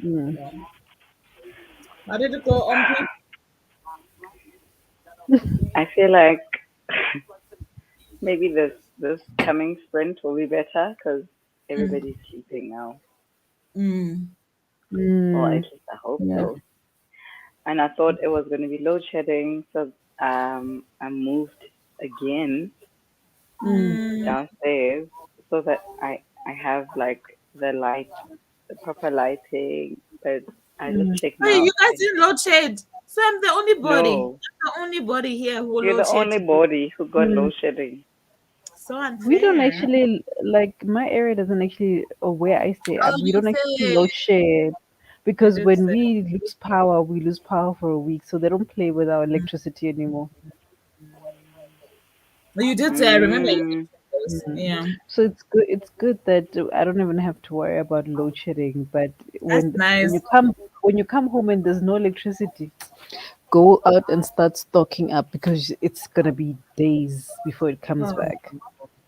A: Mm.
B: Yeah. How did it go, Ompi?
F: I feel like maybe this coming sprint will be better because everybody's sleeping now.
B: Mm.
F: Or at
A: Mm.
F: least I hope
A: Yeah.
F: so. And I thought it was going to be load shedding, so I moved again
A: Mm.
B: Mm.
F: downstairs so that I have like the light, the proper lighting. But I just
A: Mm.
F: checked
B: Hey,
F: now.
B: you guys didn't load shed. So I'm the only body.
F: No,
B: I'm the only body here who
F: you're
B: load
F: the
B: shed.
F: only body who got
A: Mm.
F: load shedding.
B: So
A: We don't
B: unfair.
A: actually like my area doesn't actually or where I stay
B: Oh,
A: at. We
B: you
A: don't actually
B: said.
A: load share
B: You
A: because
B: did
A: when
B: say.
A: we lose power for a week, so they don't play with our electricity anymore.
B: You did say. I remember you
F: Mm,
B: mentioned this. Yeah.
A: So it's good. It's good that I don't even have to worry about load shedding. But
B: That's
A: when
B: nice.
A: you come home and there's no electricity, go out and start stocking up because it's gonna be days before it comes
B: Oh,
A: back.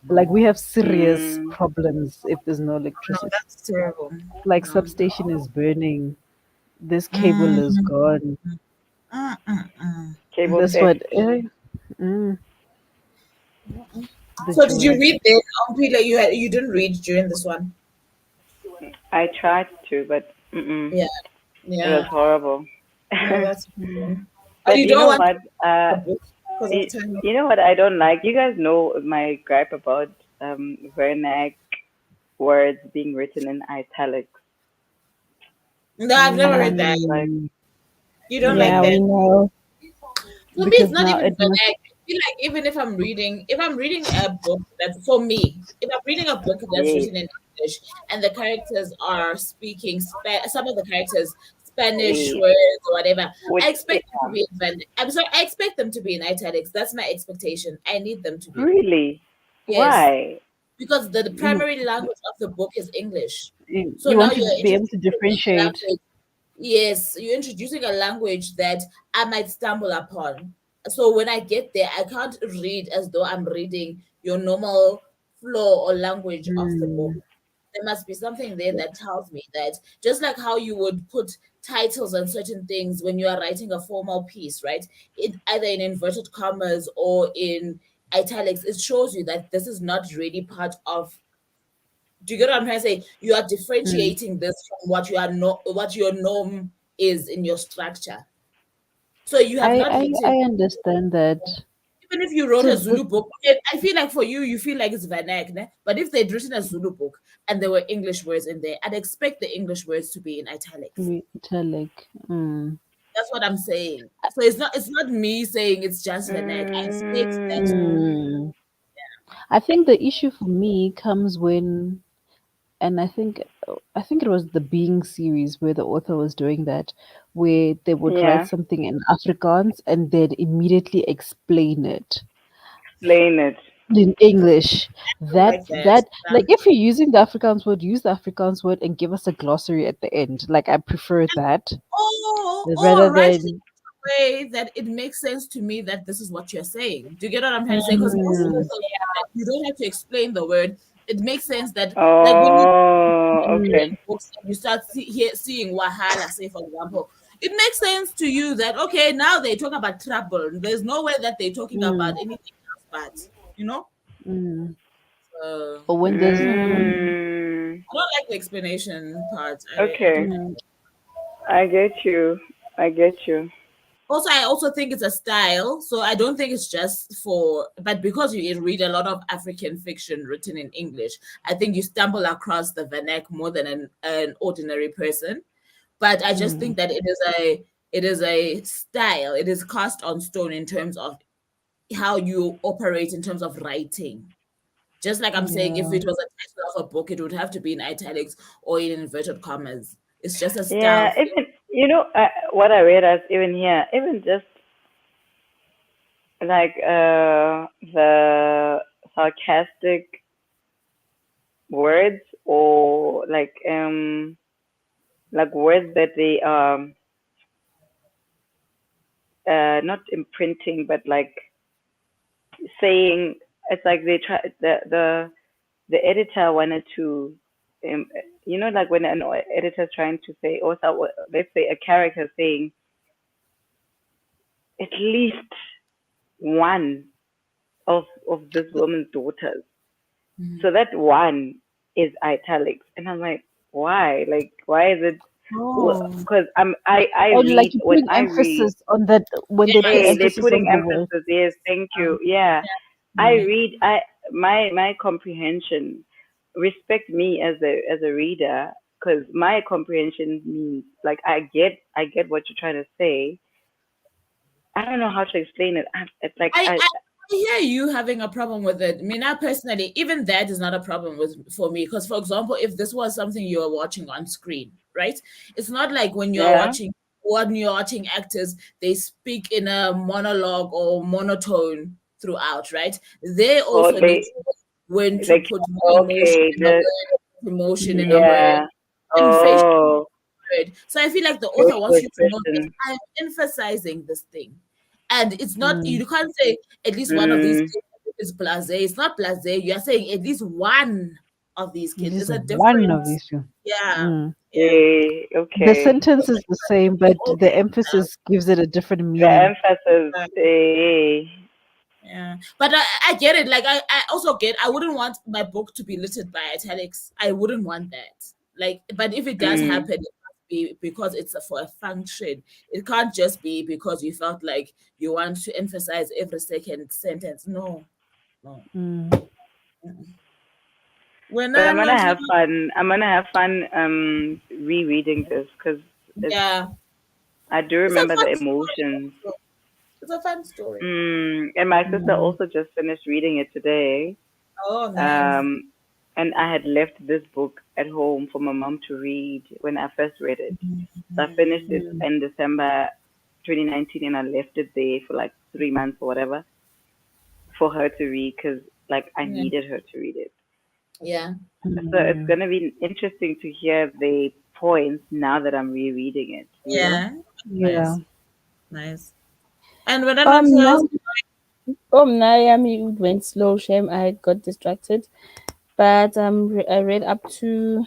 A: Like we have serious
F: mm.
A: problems if there's no
B: no,
A: electricity.
B: that's terrible.
A: Like
B: No.
A: substation is burning, this cable is
B: Mm,
A: gone.
B: mm.
F: Cable
A: That's
F: theft.
A: what the
B: So did you
A: joy.
B: read then, Peter? You didn't read during this one.
F: I tried to, but mm-mm,
B: Yeah,
F: it was
B: yeah.
F: horrible.
B: No, that's
A: Mm,
B: oh,
F: But
B: you
F: you
B: don't
F: know
B: want
F: what?
B: a book because of
F: Y-
B: time.
F: You know what I don't like? You guys know my gripe about vernac words being written in italics.
B: No, I've never
F: And I'm
B: read that.
F: just like,
A: mm,
B: You don't like
D: Yeah,
A: mm.
B: that.
D: we know.
B: For me, it's
A: Because
B: not
A: now
B: even
A: it must.
B: vernac. I feel like even if I'm reading a book that's for me, if I'm reading a book that's
F: yes,
B: written in English and the characters are speaking some of the characters Spanish
F: yes,
B: words or whatever,
F: which
B: I expect them to
F: yeah,
B: be in I'm sorry, I expect them to be in italics. That's my expectation. I need them to be.
F: really?
B: Yes,
F: Why?
B: because the primary language of the book is English. So
A: You
B: now
A: want to
B: you're
A: be able to
B: introducing a
A: differentiate.
B: language. Yes, you're introducing a language that I might stumble upon. So when I get there, I can't read as though I'm reading your normal flow or language of the book. There must be something there that tells me that, just like how you would put titles on certain things when you are writing a formal piece, right? It either in inverted commas or in italics, it shows you that this is not really part of. Do you get what I'm trying to say? You are differentiating this from what you are not, what your norm is in your structure. So you have not
A: I
B: written,
A: understand that.
B: even if you wrote
A: So
B: a Zulu book, okay, I feel like for you, you feel like it's Vanak, ne? But if they'd written a Zulu book and there were English words in there, I'd expect the English words to be in italics.
A: italic.
B: That's what I'm saying. So it's not me saying it's just Vanak. I expect that.
A: Mm. I think the issue for me comes when, and I think it was the Being series where the author was doing that, where they would write
F: Yeah.
A: something in Afrikaans and they'd immediately explain it
F: Explain it.
A: in English.
B: I don't like that.
A: Like if you're using the Afrikaans word, use the Afrikaans word and give us a glossary at the end. Like I prefer that rather
B: Write it
A: than.
B: way that it makes sense to me that this is what you're saying. Do you get what I'm trying to say? Because most
A: Mm,
B: authors, you don't have to explain the word. It makes sense that, like when you
F: Oh, okay.
B: read books and you start seeing Wahala, say for example, it makes sense to you that okay, now they talk about trouble. There's no way that they're talking about
A: mm,
B: anything else, but you know.
A: mm.
B: Uh,
A: Or when there's
B: I don't like the explanation part. I
F: Okay.
B: don't.
A: mm,
F: I get you. I get you.
B: Also, I also think it's a style. So I don't think it's just for, but because you read a lot of African fiction written in English, I think you stumble across the vernac more than an ordinary person. But I just
A: mm,
B: think that it is a style. It is cast on stone in terms of how you operate in terms of writing. Just like I'm saying, if
A: yeah.
B: it was a title of a book, it would have to be in italics or in inverted commas. It's just a
F: Yeah,
B: style thing.
F: even what I read as even here, even just like the sarcastic words or like words that they not imprinting but like saying it's like they try the editor wanted to um, like when an editor's trying to say or so, let's say a character saying at least one of this woman's daughters.
B: Mhm.
F: So that one is italics, and I'm like, why? Like, why is it?
A: Oh.
F: Because I
A: Oh, like
F: read
A: you're
F: when
A: putting
F: I read.
A: emphasis on that when they put
F: Hey, they're
A: emphasis
F: putting
A: on the word.
F: emphasis. Yes, thank you.
B: Um,
F: Yeah, I
A: Mm.
F: read. My comprehension. Respect me as a reader, because my comprehension means like I get what you're trying to say. I don't know how to explain it. It's like
B: I hear you having a problem with it. I mean, I personally, even that is not a problem for me. Because, for example, if this was something you are watching on screen, right? It's not like
F: yeah.
B: when you're watching actors, they speak in a monologue or monotone throughout, right? They
F: Or
B: also need
F: they
B: to know when to
F: like
B: put more emotion
F: okay
B: in a
F: the
B: word, emotion in a word,
F: yeah.
B: and facial
F: Oh,
B: word. So I feel like the author
F: facial
B: wants you to know that
F: expression.
B: I'm emphasizing this thing. And it's not,
A: Mm.
B: you can't say at least one of these
F: Mm,
B: kids is blase. It's not blase. You're saying at least one of these kids.
A: Just
B: It's a
A: one of
B: different,
A: these two.
B: yeah,
A: Mm.
B: yeah.
A: The
F: okay.
A: sentence is the same, but the
B: Okay.
A: emphasis gives it a different
F: The
A: meaning.
F: emphasis.
B: Yeah. But I get it. Like I also get I wouldn't want my book to be littered by italics. I wouldn't want that. Like, but if it does
F: Mm.
B: happen, it must be because it's for a function. It can't just be because you felt like you want to emphasize every second sentence. No, no.
A: Mm.
B: When
F: But I'm
B: I'm
F: gonna
B: not
F: have fun. I'm gonna have fun rereading this because
B: yeah.
F: I do
B: It's a
F: remember the
B: fun
F: emotions.
B: story. It's a fun story.
F: And my sister
A: Mm.
F: also just finished reading it today.
B: Oh, nice.
F: Um, and I had left this book at home for my mom to read when I first read it. So I finished it
A: Mm.
F: in December 2019, and I left it there for like 3 months or whatever for her to read because like I
B: Yeah.
F: needed her to read it.
B: Yeah.
F: So it's
A: Mm.
F: gonna be interesting to hear the points now that I'm rereading it.
B: Yeah.
A: Yeah.
B: Nice. Nice. And when I not else,
D: Now, now it went slow. Shame I got distracted. But I read up to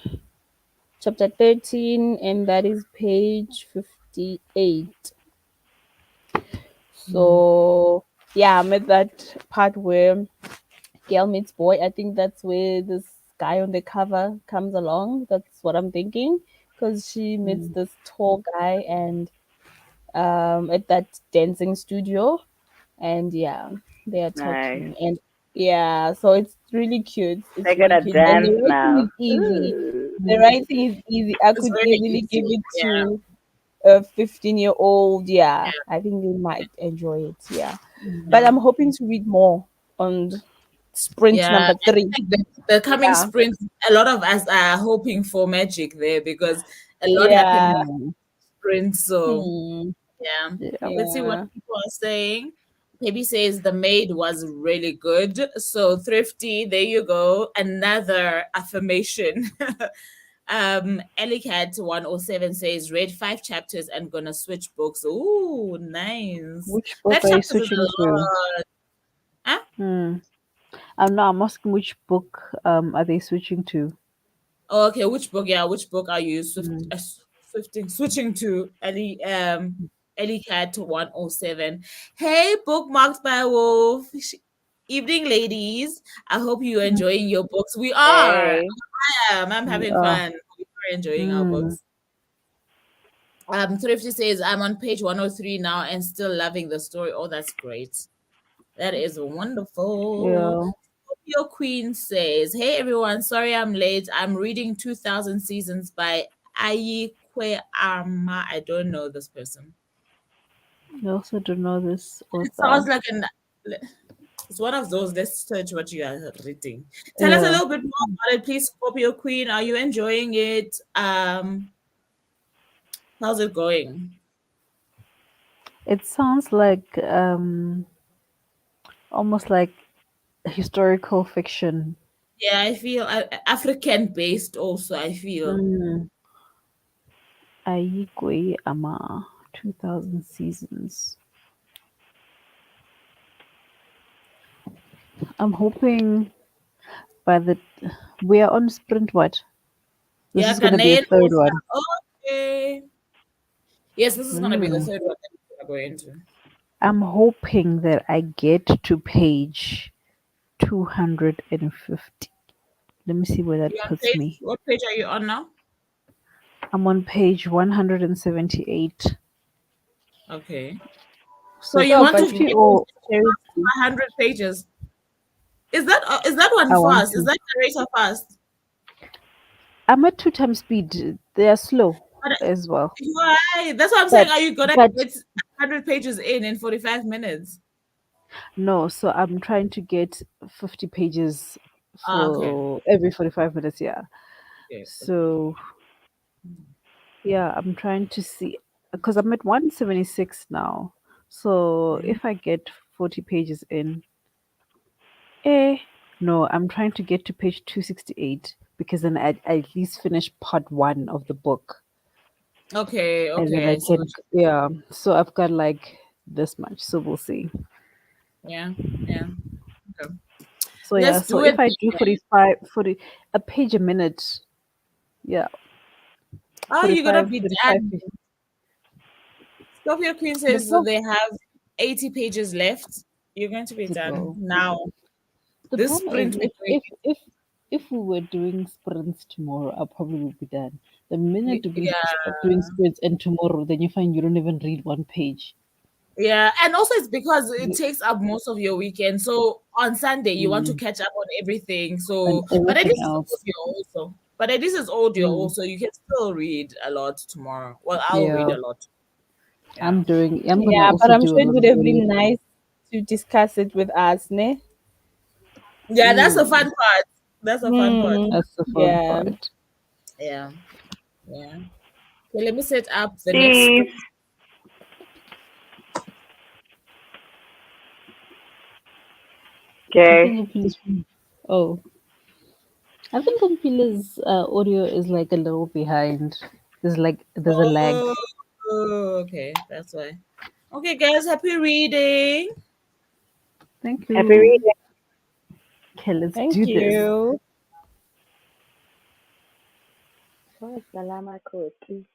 D: chapter 13, and that is page 58. So yeah, I'm at that part where girl meets boy. I think that's where this guy on the cover comes along. That's what I'm thinking, because she meets
A: Mm.
D: this tall guy and at that dancing studio, and yeah, they are
F: Nice.
D: talking, and yeah, so it's really cute. It's
F: They're
D: really
F: gonna
D: cute, and the
F: dance
D: writing
F: now.
D: is easy.
F: Ooh.
D: The writing is easy. I
B: it's
D: could
B: very
D: easily
B: easy.
D: give it
B: Yeah.
D: to a 15-year-old. Yeah,
B: Yeah.
D: I think they might enjoy it. Yeah, but
B: Yeah.
D: I'm hoping to read more on sprint
B: Yeah.
D: number
B: I
D: 3.
B: think the coming
D: Yeah,
B: sprint, a lot of us are hoping for magic there because a lot happened
D: yeah,
B: in
A: Mm.
B: sprint. So
D: hmm,
B: yeah.
A: Yeah.
B: Let's see what
D: yeah.
B: people are saying. Baby says the maid was really good. So thrifty, there you go. Another affirmation. Ellie Cat 107 says read 5 chapters and gonna switch books. Ooh, nice.
A: Which book
B: 5
A: are you
B: chapters is a
A: switching to?
B: lot. Huh?
A: Hmm. I'm not. I'm asking which book are they switching to?
B: Oh, okay, which book? Yeah, which book are you
A: Mm.
B: switching to? Ellie Cat 107. Hey, bookmarked by Wolf. Evening, ladies. I hope you're
A: Mm.
B: enjoying your books. We are.
F: Hey.
B: I'm
A: We
B: having
A: are.
B: fun. We're enjoying our
A: Mm.
B: books. Thrifty says I'm on page 103 now and still loving the story. Oh, that's great. That is wonderful.
A: Yeah.
B: Your Queen says, "Hey everyone, sorry I'm late. I'm reading 2000 Seasons by Ayikwe Arma. I don't know this person.
A: I also don't know this
B: It sounds
A: author.
B: like it's one of those. Let's search what you are reading. Tell us a
A: Yeah.
B: little bit more about it, please, Scorpio Queen. Are you enjoying it? How's it going?
A: It sounds like almost like historical fiction.
B: Yeah, I feel African based also. I feel.
A: Mm. Ayikwe Ama, 2000 Seasons. I'm hoping by the we are on sprint what? This
B: Yeah,
A: is gonna be a
B: Ghanaian
A: third
B: also.
A: one.
B: Okay. Yes, this is going to be the
A: Mm.
B: third one that we're going to.
A: I'm hoping that I get to page 250. Let me see where that
B: You on
A: puts
B: page?
A: me.
B: What page are you on now?
A: I'm on page 178.
B: Okay. So
A: So
B: you
D: So,
B: want to
D: but
B: get
D: you
A: pretty
B: to
A: old.
D: charity.
B: 100 pages? Is that one
A: I want
B: fast? Is
A: to.
B: that narrator fast?
A: I'm at 2 times speed. They are slow
B: But
A: as well.
B: why? That's what I'm saying.
A: But
B: Are you gonna
A: but
B: get 100 pages in 45 minutes?
A: no, so I'm trying to get 50 pages
B: Ah, okay.
A: for every 45 minutes, yeah.
B: Okay.
A: So yeah, I'm trying to see because I'm at 176 now. So
B: Mhm.
A: if I get 40 pages in, eh, no, I'm trying to get to page 268 because then I at least finish part one of the book.
B: Okay.
A: And then
B: Okay.
A: I
B: I see what
A: can, yeah. So I've got like this much. So we'll see.
B: yeah. Yeah. Okay.
A: So yeah,
B: Let's
A: so
B: do
A: if
B: it
A: I do
B: then.
A: 45, 40, a page a minute, yeah,
B: Oh, you're gonna
A: 45,
B: be
A: 45
B: done.
A: pages.
B: Scorpio Queen
A: But
B: says that
A: no,
B: they have 80 pages left. You're going to be
A: to
B: done
A: go.
B: now.
A: The
B: This
A: problem is
B: sprint we're doing.
A: if we were doing sprints tomorrow, I probably would be done. The minute we
B: Yeah.
A: stop doing sprints and tomorrow, then you find you don't even read one page.
B: Yeah, and also it's because it takes up most of your weekend. So on Sunday you want to
A: Mm.
B: catch up on everything.
A: And
B: So, but at
A: everything
B: least it's
A: else.
B: audio also. But at least it's audio
A: Mm.
B: also. You can still read a lot tomorrow. Well, I'll read
A: Yeah,
B: a lot. Yeah.
A: I'm gonna
D: Yeah, but
A: also
D: I'm
A: do a
D: sure it would
A: little
D: have
A: bit.
D: been nice to discuss it with us, ne?
B: Yeah, that's the
A: Mm.
B: fun part. That's the fun part.
D: Hmm.
A: That's the fun
D: Yeah.
A: part.
B: Yeah. Yeah. Okay, let me set up the next
F: Please.
B: script.
A: I
F: Okay.
A: think a policeman. Oh, I think Umpila's audio is like a little behind. There's a lag.
B: Oh, okay, that's why. Okay, guys, happy reading.
A: Thank
F: Happy
A: you.
F: reading.
A: Okay, let's
D: Thank
A: do this.
D: you.
F: Oh, salama koti.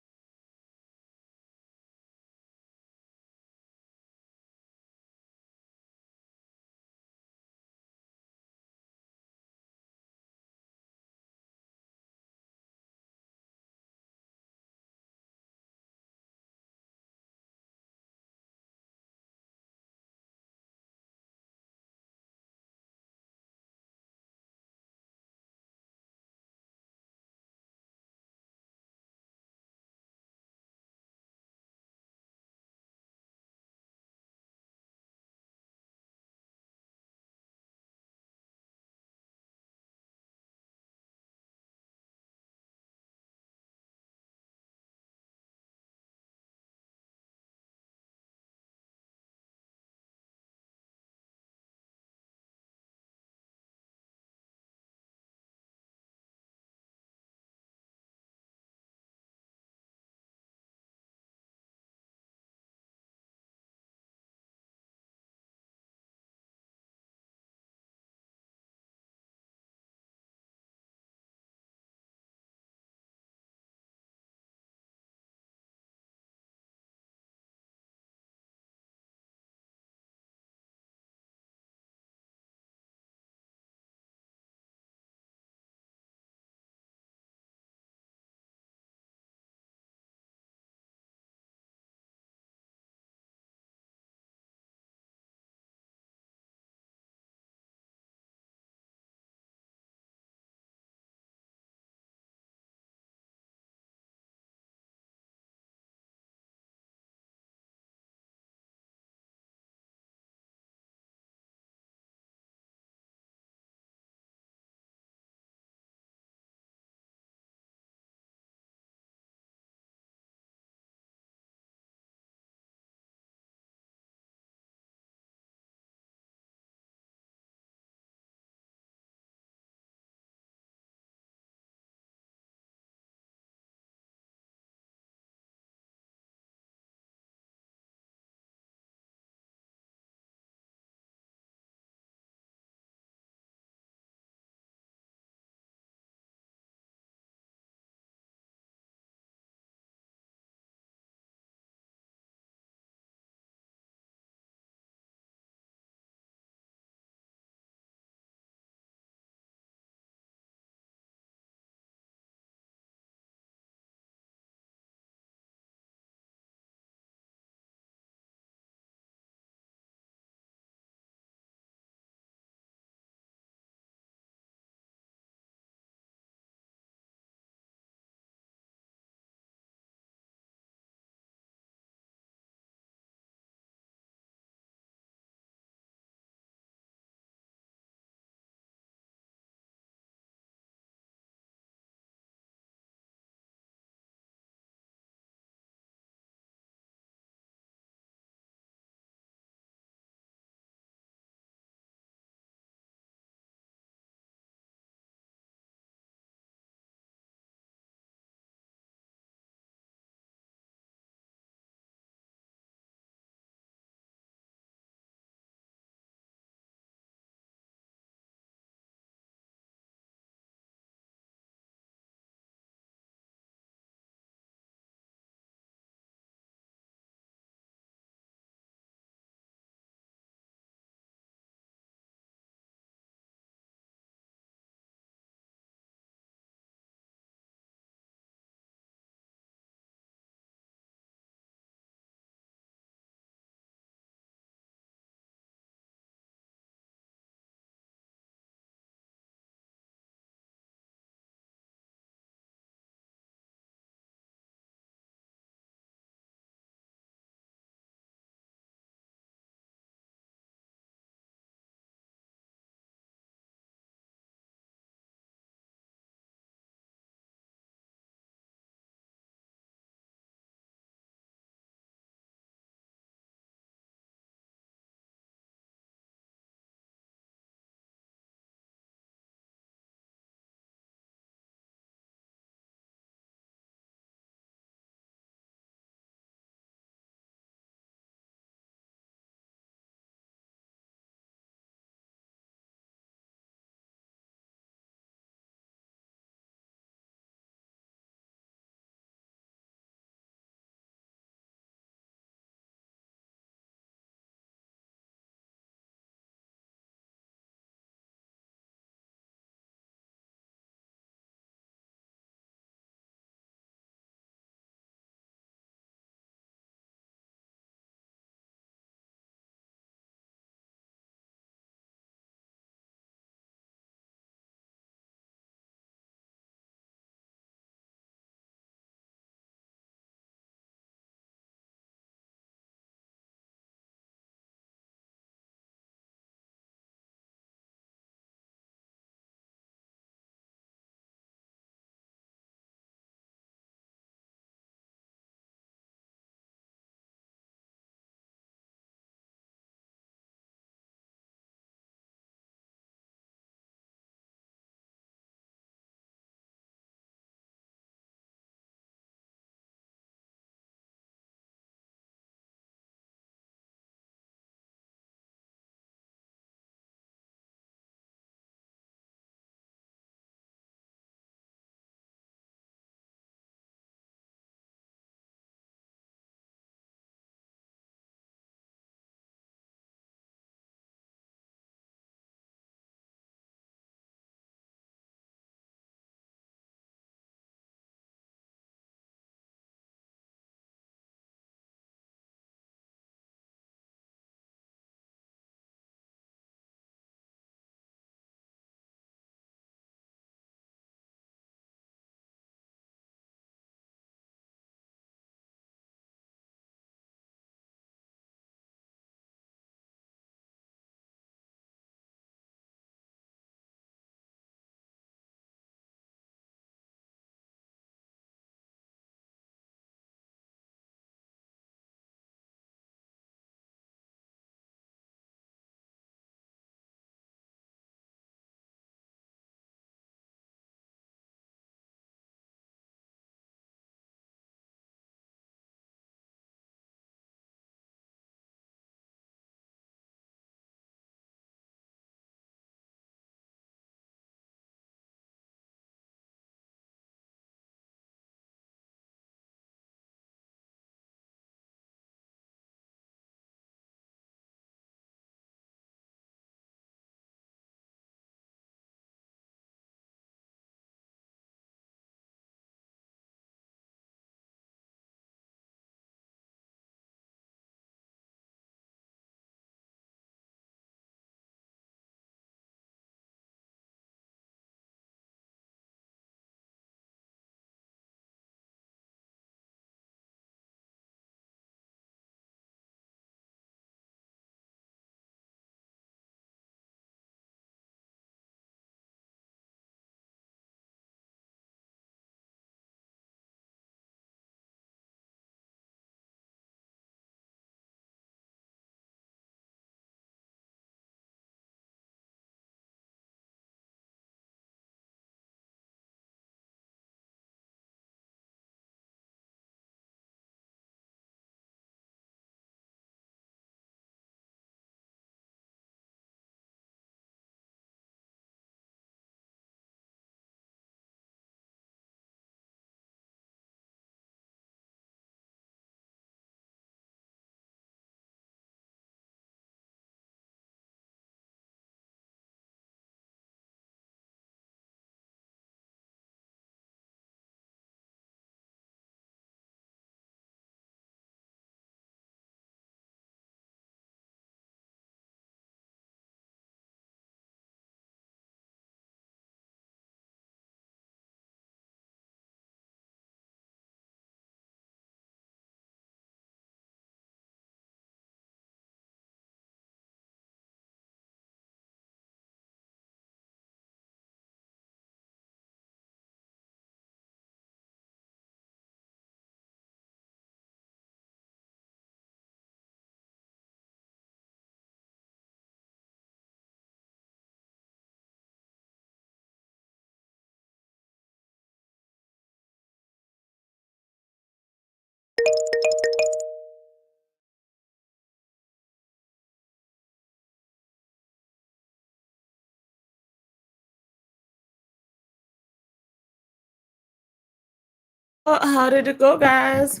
B: how did it go, guys?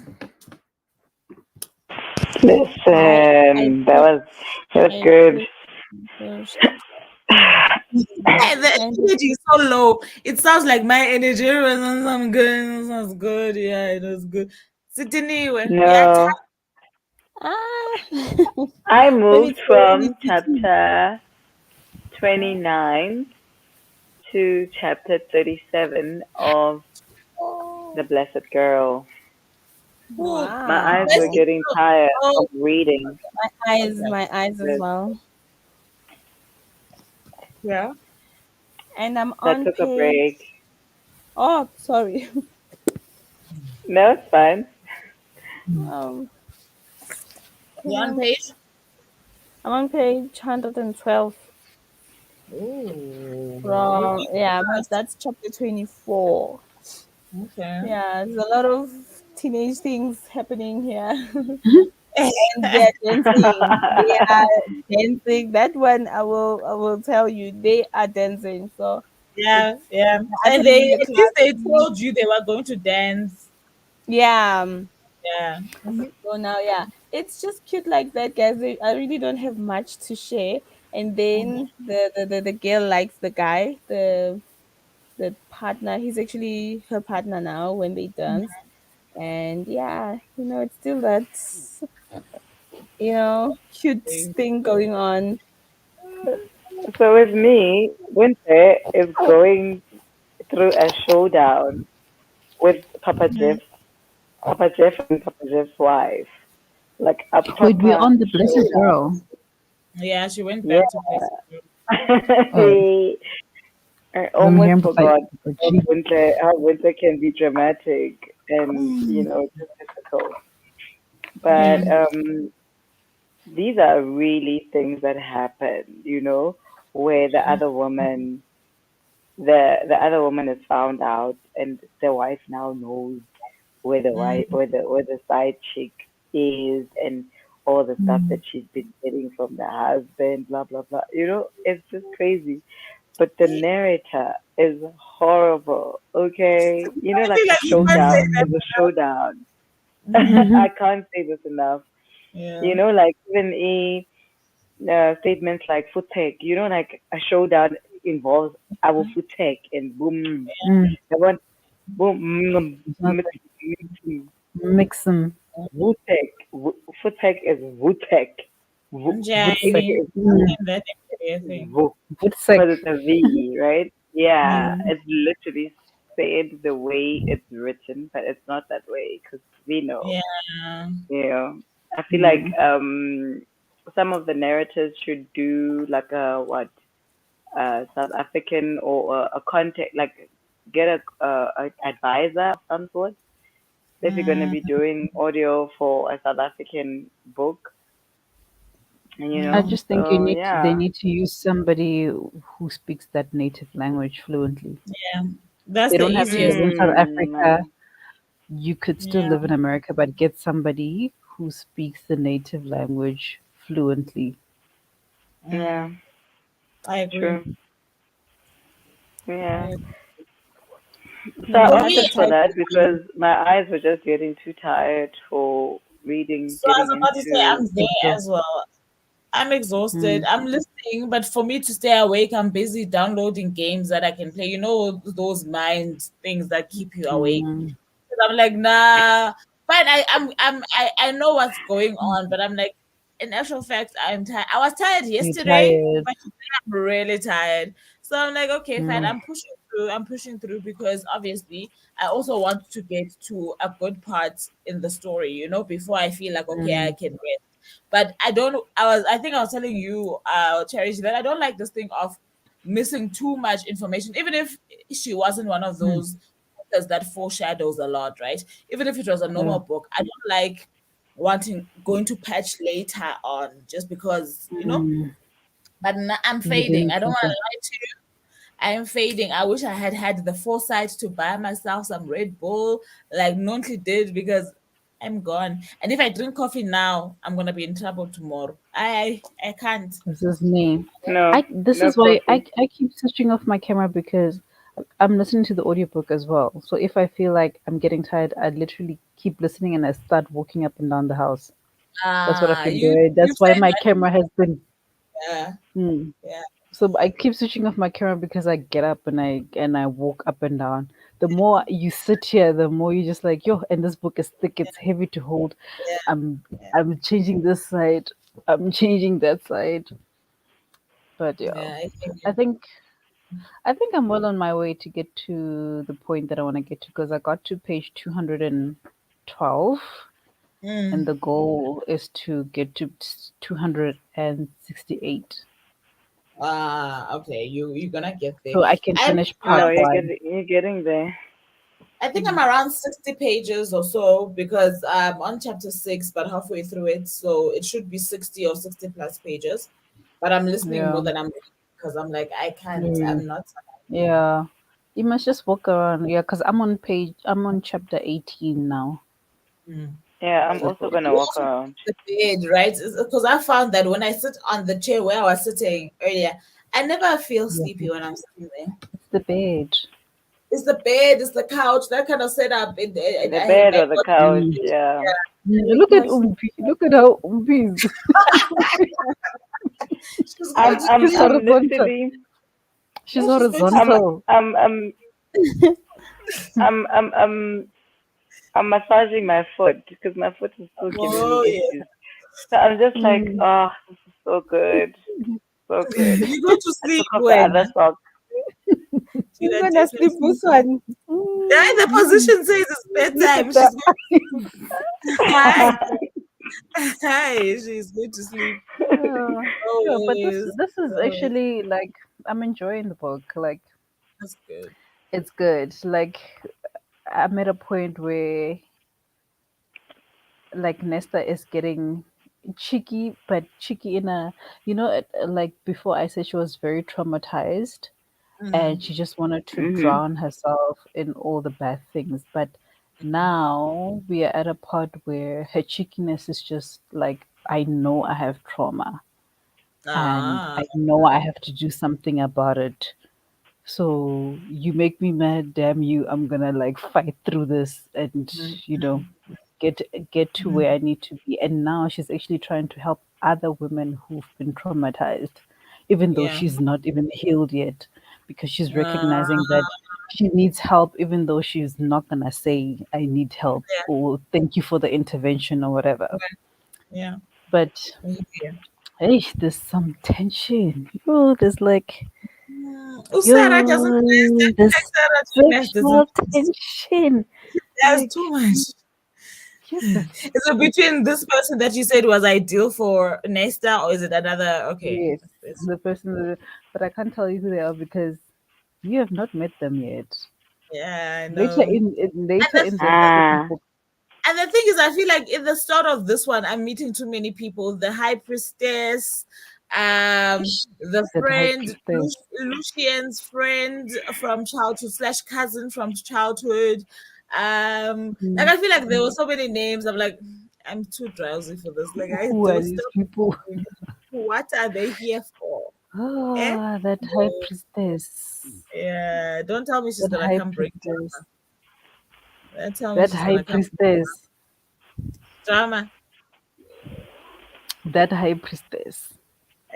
D: I
F: Listen, that was
D: I
F: good.
D: finished first.
B: Hey, the
D: And
B: energy is so low. It sounds like my energy. I'm good. It sounds good. Yeah, it was good. Sitting anywhere. Yeah,
F: No,
D: ah,
F: I
D: when
F: moved
D: it's already
F: from
D: sitting.
F: chapter 29 to chapter 37 of The Blessed Girl.
B: cool.
F: My eyes were
D: Wow.
F: getting tired
B: Oh,
F: of reading.
D: My eyes as well.
B: yeah.
D: And I'm
F: So I
D: on
F: took a
D: page.
F: break.
D: Oh, sorry.
F: No, it's fine.
D: Um,
B: You on
D: um,
B: page?
D: I'm on page 112
B: Ooh, you're
D: from,
B: going
D: yeah, but
B: fast.
D: that's chapter 24.
B: Okay.
D: Yeah, there's a lot of teenage things happening here. And they're dancing. They are dancing. That one I will tell you, they are dancing. So
B: Yeah,
D: it's
B: yeah. And
D: happening in
B: they
D: the
B: at least they
D: classroom.
B: told you they were going to dance.
D: Yeah.
B: Yeah.
D: So now, yeah, it's just cute like that, guys. I really don't have much to share. And then the girl likes the guy, the partner. He's actually her partner now when they dance. And yeah, it's still that, cute thing going on.
F: So with me, Winter is going through a showdown with Papa Jeff and Papa Jeff's wife. Like a
A: Wait, we're
F: proper
A: on the Blessed
F: showdown.
A: Girl.
B: Yeah, she went
F: Yeah.
B: back to place.
A: Oh,
F: I
A: I'm
F: almost
A: hearing like
F: forgot
A: G.
F: how winter can be dramatic and just difficult. But
B: Mm.
F: these are really things that happen, where the other woman is found out and the wife now knows where the wife
B: Mm.
F: where the side chick is and all the stuff that
A: Mm.
F: she's been getting from the husband, blah blah blah. It's just crazy. But the narrator is horrible. Okay,
B: I
F: like
B: feel
F: a
B: like you can't say
F: showdown
B: that.
F: is a showdown.
B: Mm.
F: I
A: Mhm.
F: can't say this enough.
B: Yeah.
F: Like even statements like footek. Like a showdown involves our footek and boom.
A: Mm.
F: The one boom.
A: It's not like mix them.
F: Vutek. Footek is vutek. Vutek
B: Njani.
F: is
A: Mm.
B: That I think.
F: vu
A: It's
F: because
A: like
F: it's a V, right? Yeah,
B: Mm.
F: it's literally said the way it's written, but it's not that way because we know.
B: Yeah.
F: I feel like
A: mm.
F: some of the narrators should do like a what South African or a contact like get a advisor of some sort if you're going to
B: Mm.
F: be doing audio for a South African book. And
A: I
B: Mm.
A: just think
F: so
A: they
F: yeah,
A: need to use somebody who speaks that native language fluently.
B: Yeah. That's
A: They
B: the
A: don't have to live
B: easiest.
A: in South Africa.
F: mm,
A: You could still
B: Yeah.
A: live in America, but get somebody who speaks the native language fluently.
F: yeah,
B: Mm. I agree.
F: true, yeah.
B: I
F: So I
D: Yeah,
B: For
D: that's
B: me,
D: the
F: opted for
D: type.
F: that because my eyes were just getting too tired for reading,
B: so I was
F: getting
B: about to say
F: into
B: I'm there
A: Exhaust.
B: as well. I'm exhausted.
A: Mm.
B: I'm listening, but for me to stay awake, I'm busy downloading games that I can play. Those mind things that keep you awake.
A: Mm.
B: 'Cause I'm like, nah, fine. I know what's going on, but I'm like, in actual fact, I'm tired. I was tired
A: You're
B: yesterday,
A: tired.
B: but today I'm really tired. So I'm like, okay, fine.
A: Mm.
B: I'm pushing through. I'm pushing through because obviously I also want to get to a good part in the story, before I feel like okay, I
A: Mm.
B: can rest. But I don't. I think I was telling you, Cherish, that I don't like this thing of missing too much information, even if she wasn't one of
A: Mm.
B: those authors that foreshadows a lot, right? Even if it was a
A: Yeah.
B: normal book, I don't like wanting going to patch later on just because.
A: Mm.
B: But I'm
A: You
B: fading.
A: didn't
B: I don't want to
A: proper.
B: lie to you. I am fading. I wish I had had the foresight to buy myself some Red Bull like Nonly did because I'm gone. And if I drink coffee now, I'm gonna be in trouble tomorrow. I can't.
A: This is me.
F: no,
A: This
F: no
A: is why
F: coffee.
A: I keep switching off my camera because I'm listening to the audiobook as well. So if I feel like I'm getting tired, I literally keep listening and I start walking up and down the house. That's what I've been doing.
B: You
A: That's why
B: said
A: my
B: that.
A: camera has been.
B: Yeah,
A: Hmm.
B: yeah,
A: So I keep switching off my camera because I get up and I walk up and down. The more you sit here, the more you just like, yo, and this book is thick, it's heavy to hold.
B: yeah,
A: I'm
B: yeah,
A: I'm changing this side, I'm changing that side. But yeah,
B: yeah. I think
A: I think I think I'm well on my way to get to the point that I want to get to because I got to page 212 and
B: mm.
A: the goal is to get to 268
B: Okay. You're gonna get there.
A: so I can
B: I'm
A: finish part
F: No,
B: around,
A: one.
F: you're getting there.
B: I think I'm around 60 pages or so because I'm on chapter 6, but halfway through it, so it should be 60 or 60 plus pages. But I'm listening more
A: Yeah.
B: than I'm reading because I'm like, I can't.
A: Mm.
B: I'm not.
A: Yeah. You must just walk around. Yeah, because I'm on chapter 18 now.
B: Mm.
F: Yeah, I'm
A: So,
F: also gonna
B: You
F: walk
B: also
F: around.
B: the bed, right? Because I found that when I sit on the chair where I was sitting earlier, I never feel
A: yeah,
B: sleepy when I'm sitting there.
A: it's the bed.
B: It's the bed, it's the couch, that kind of setup.
F: The
B: I
F: bed
B: like
F: or the
B: what
F: couch,
A: Mm.
F: yeah.
A: Look at Umpi. Look at how Umpi is.
B: she's going to
A: She's
F: I'm
A: horizontal.
F: literally
A: She's
B: she's going to
F: I'm
A: horizontal.
F: I'm I'm I'm I'm massaging my foot because my foot is still giving
B: oh
F: me
B: yeah.
F: issues. So I'm just like,
A: Mm.
F: oh, this is so good, so good.
B: You go to
F: I
B: sleep
F: took off the
B: when
F: other sock.
B: Sheila
D: You're gonna
B: takes
D: sleep
B: her
D: with
B: sleep.
D: one.
B: Yeah, the
A: Mm.
B: position says it's
A: Look at
B: bedtime.
A: that.
B: She's going hi. Hi, she's going to sleep.
A: Yeah. Yeah, but this
B: Always.
A: this is
B: Always.
A: actually like I'm enjoying the book. Like
B: That's good.
A: it's good. Like I'm at a point where like Nesta is getting cheeky, but cheeky in a like before I said she was very traumatized and
B: Mm.
A: she just wanted to
F: Mhm.
A: drown herself in all the bad things. But now we are at a part where her cheekiness is just like I know I have trauma and
B: Ah.
A: I know I have to do something about it. So you make me mad, damn you! I'm gonna like fight through this and
B: Mhm.
A: you know get get to
B: Mhm.
A: where I need to be. And now she's actually trying to help other women who've been traumatized, even though
B: Yeah.
A: she's not even healed yet, because she's recognizing
B: Ah.
A: that she needs help, even though she's not gonna say I need help
B: Yeah.
A: or thank you for the intervention or whatever.
B: Yeah.
A: But
B: Yeah.
A: hey, there's some tension. Oh, there's like
B: Sarah doesn't
A: yo, the
B: Sarah Jones
A: sexual
B: doesn't
A: tension.
B: there's
A: Like,
B: too much.
A: yes,
B: Is it between this person that you said was ideal for Nesta or is it another okay.
A: yes,
B: It's-
A: the person, but I can't tell you who they are because you have not met them yet.
B: yeah, I
A: Later
B: know.
A: later in the second
F: Ah,
A: book,
B: And the thing is, I feel like in the start of this one, I'm meeting too many people. The high priestess, the
A: that high
B: friend,
A: priestess.
B: Lucian's friend from childhood slash cousin from childhood. Like
A: Mm,
B: I feel like there were so many names. I'm like, I'm too drowsy for this. Like I
A: who are
B: do
A: these
B: stop.
A: people?
B: What are they here for? Eh?
A: Ah, that high priestess.
B: Yeah. Don't tell me she's
A: That
B: gonna
A: high
B: come break
A: priestess.
B: drama. Don't tell me
A: That
B: she's
A: high
B: gonna come
A: priestess.
B: drama.
A: That high priestess.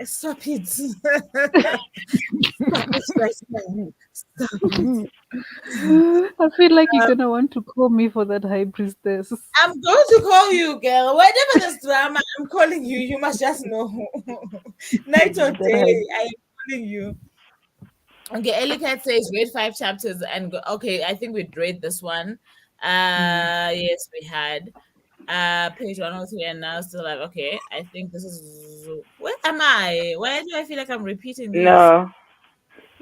B: Stop it. Stop it right now. Stop it.
A: I feel like you're gonna want to call me for that high priestess.
B: I'm going to call you, girl. Whenever there's drama, I'm calling you. You must just know. Night or
A: That high.
B: day, I am calling you. Okay, Ellicat says read 5 chapters and go. Okay, I think we'd read this one.
A: Mm.
B: Yes, we had. Page 103 and now still like okay. I think this is where am I? Why do I feel like I'm repeating these?
F: no,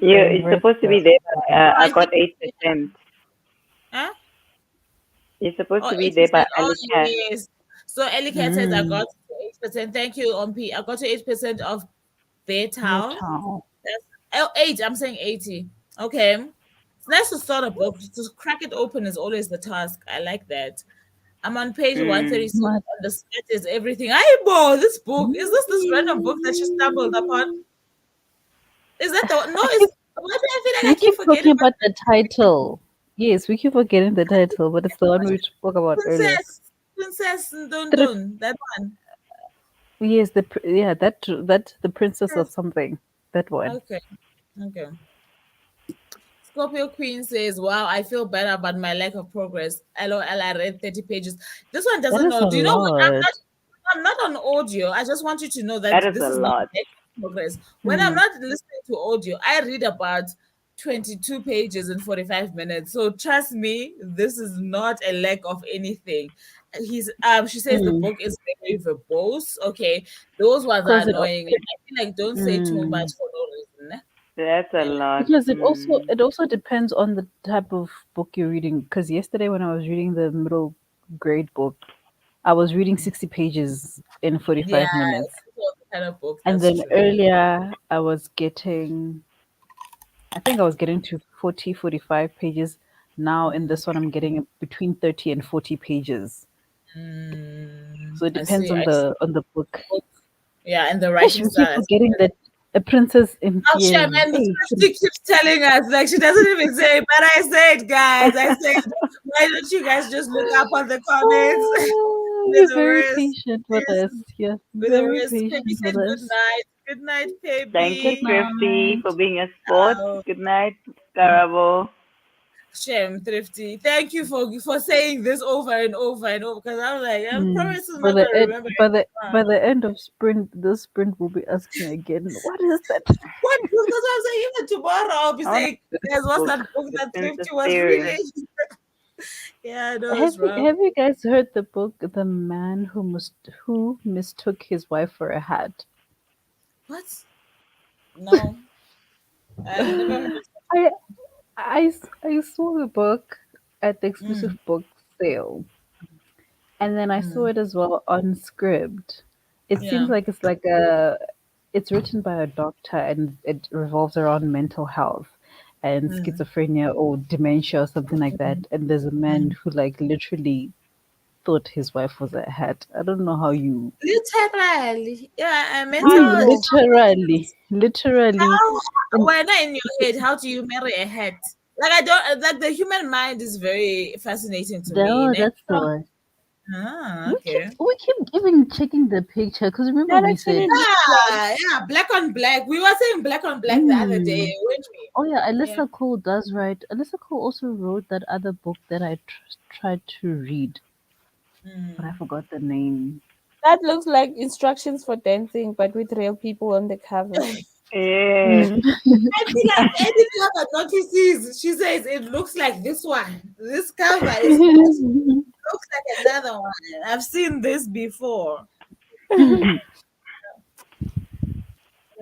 A: I've
F: it's
A: read
F: supposed to
A: that.
F: be there. By,
B: Oh,
F: I
B: I
F: got
B: think
F: 8%.
B: huh?
F: It's supposed
B: Oh,
F: to be there by
B: 8%. Oh,
F: Ali Cat.
B: yes. So Ellicat says I
A: Mm.
B: got to 8%. Thank you, Omp. I got to 8% of their
A: Your
B: town.
A: town.
B: That's eight. I'm saying 80. Okay. It's nice to start a book. To crack it open is always the task. I like that. I'm on page
F: Mm.
B: 136
A: What?
B: and the stat is everything. I bought this book. Is this random book that you stumbled upon? Is that the one? No, it's Why do I feel like
A: We
B: I keep
A: keep
B: forgetting
A: talking
B: about
A: about the title. Yes, we keep forgetting the title, but it's the one we spoke about earlier.
B: Princess
A: Three-
B: Dun, that one?
A: Yes, that the princess of something. That one.
B: Okay, okay. Scorpio Queen says, "Wow, I feel better about my lack of progress. LOL, I read 30 pages. This one
A: That
B: doesn't
A: is
B: know.
A: a
B: Do you know what? I'm
A: lot.
B: not. I'm not on audio. I just want you to know that
F: That is
B: this
F: a
B: is not
F: lot.
B: lack of progress. When I'm
A: Hmm.
B: not listening to audio, I read about 22 pages in 45 minutes. So trust me, this is not a lack of anything. She says the
A: Hmm.
B: book is very verbose. Okay, those ones are
A: Because it,
B: annoying. I feel like don't say too
A: mm,
B: much for no reason.
F: That's a
B: Eh?
F: lot.
A: because
F: Mm.
A: it also depends on the type of book you're reading. Because yesterday when I was reading the middle grade book, I was reading 60 pages in
B: Yeah,
A: 45 minutes.
B: it's also the kind of book
A: And
B: that's
A: then
B: true.
A: earlier I think I was getting to 40, 45 pages. Now in this one I'm getting between 30 and 40 pages. So it
B: I
A: depends
B: see. I see.
A: on the book.
B: Yeah, and the
A: Ish,
B: writing
A: we keep
B: style.
A: forgetting that a princess in
B: Oh, Shem,
A: tears.
B: and
A: Hey,
B: Thrifty keeps telling us, like, she doesn't even say, but I said, guys, I said, why don't you guys just look up on the comments?
A: oh,
B: With
A: you're
B: the
A: very
B: rest.
A: patient with us. You're
B: With the
A: very
B: rest. Baby
A: patient with
B: said good
A: us.
B: night. Good night,
F: Thank you,
A: Good
B: baby.
F: Thrifty,
A: night.
F: for being a sport.
B: Oh,
F: Good night, Garabo.
B: Shem, Thrifty. Thank you for saying this over and over and over, because I was like, I
A: Mm.
B: promise I'm not going to remember it.
A: By the end of sprint, this sprint will be asking again, what is that?
B: What book? That's what I'm saying. Even tomorrow, I'll be
F: I want to
B: saying,
F: read
B: guys,
F: this
B: what's
F: book,
B: that book
F: The
B: that
F: Princess
B: Thrifty was
F: Theory.
B: reading? Yeah, I know it's rough.
A: Have you guys heard the book The Man Who Mistook His Wife for a Hat?
B: What? No, I've never heard of
A: I I saw the book at the exclusive
B: Mm,
A: book sale, and then I saw
B: mm,
A: it as well on Scribd. It seems
B: yeah.
A: like it's written by a doctor and it revolves around mental health and
B: Mm,
A: schizophrenia or dementia or something like that. And there's a man
B: mm.
A: who like literally thought his wife was a hat. I don't know how you
B: Literally, yeah. Mental.
A: literally,
B: How?
A: and
B: When in your head, how do you marry a hat? Like I don't like the human mind is very fascinating to me.
A: no,
B: Ne?
A: that's the one.
B: Okay.
A: We keep even checking the picture because remember
D: That
A: we
D: actually
A: said,
D: looks like
B: Yeah, black on black. We were saying black on black the other day,
A: mm,
B: weren't we?
A: oh yeah,
B: Yeah.
A: Alyssa Cole does write. Alyssa Cole also wrote that other book that I tried to read, but I
B: Mm.
A: forgot the name.
D: that looks like instructions for dancing, but with real people on the cover.
F: Yes.
A: Mm.
B: I feel like any cover notices, she says it looks like this one. This cover is looks like another one. I've seen this before.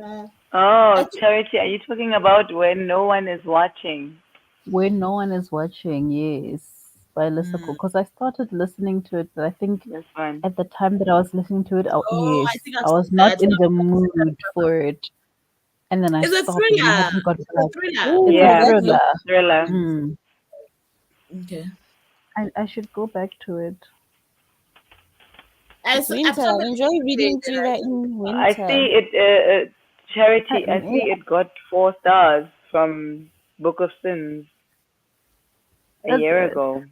B: Uh, I
F: Oh,
B: think
F: Charity, are you talking about when no one is watching?
A: When no one is watching, yes, by Alyssa Cole.
B: mm.
A: Because I started listening to it, but I think
F: That's fine.
A: at the time that I was listening to it,
B: Oh, I
A: yes,
B: think I've
A: I was
B: seen
A: not
B: that
A: in the
B: one.
A: mood for it, and then I
B: It's a
A: stopped, and I
B: thriller.
A: haven't got
B: It's a
A: back.
B: thriller.
A: It's a
B: Oh,
F: Yeah,
B: that
A: thriller.
B: looks
F: thriller.
A: Mm.
B: okay.
A: I should go back to it.
D: It's
B: I
D: winter.
B: saw the
D: Enjoy
B: page
D: reading
B: and
D: thriller in
F: I
D: winter.
F: see it, Charity, I
A: Yeah.
F: see it got 4 stars from Book of Sins a
A: That's
F: year
A: good.
F: ago.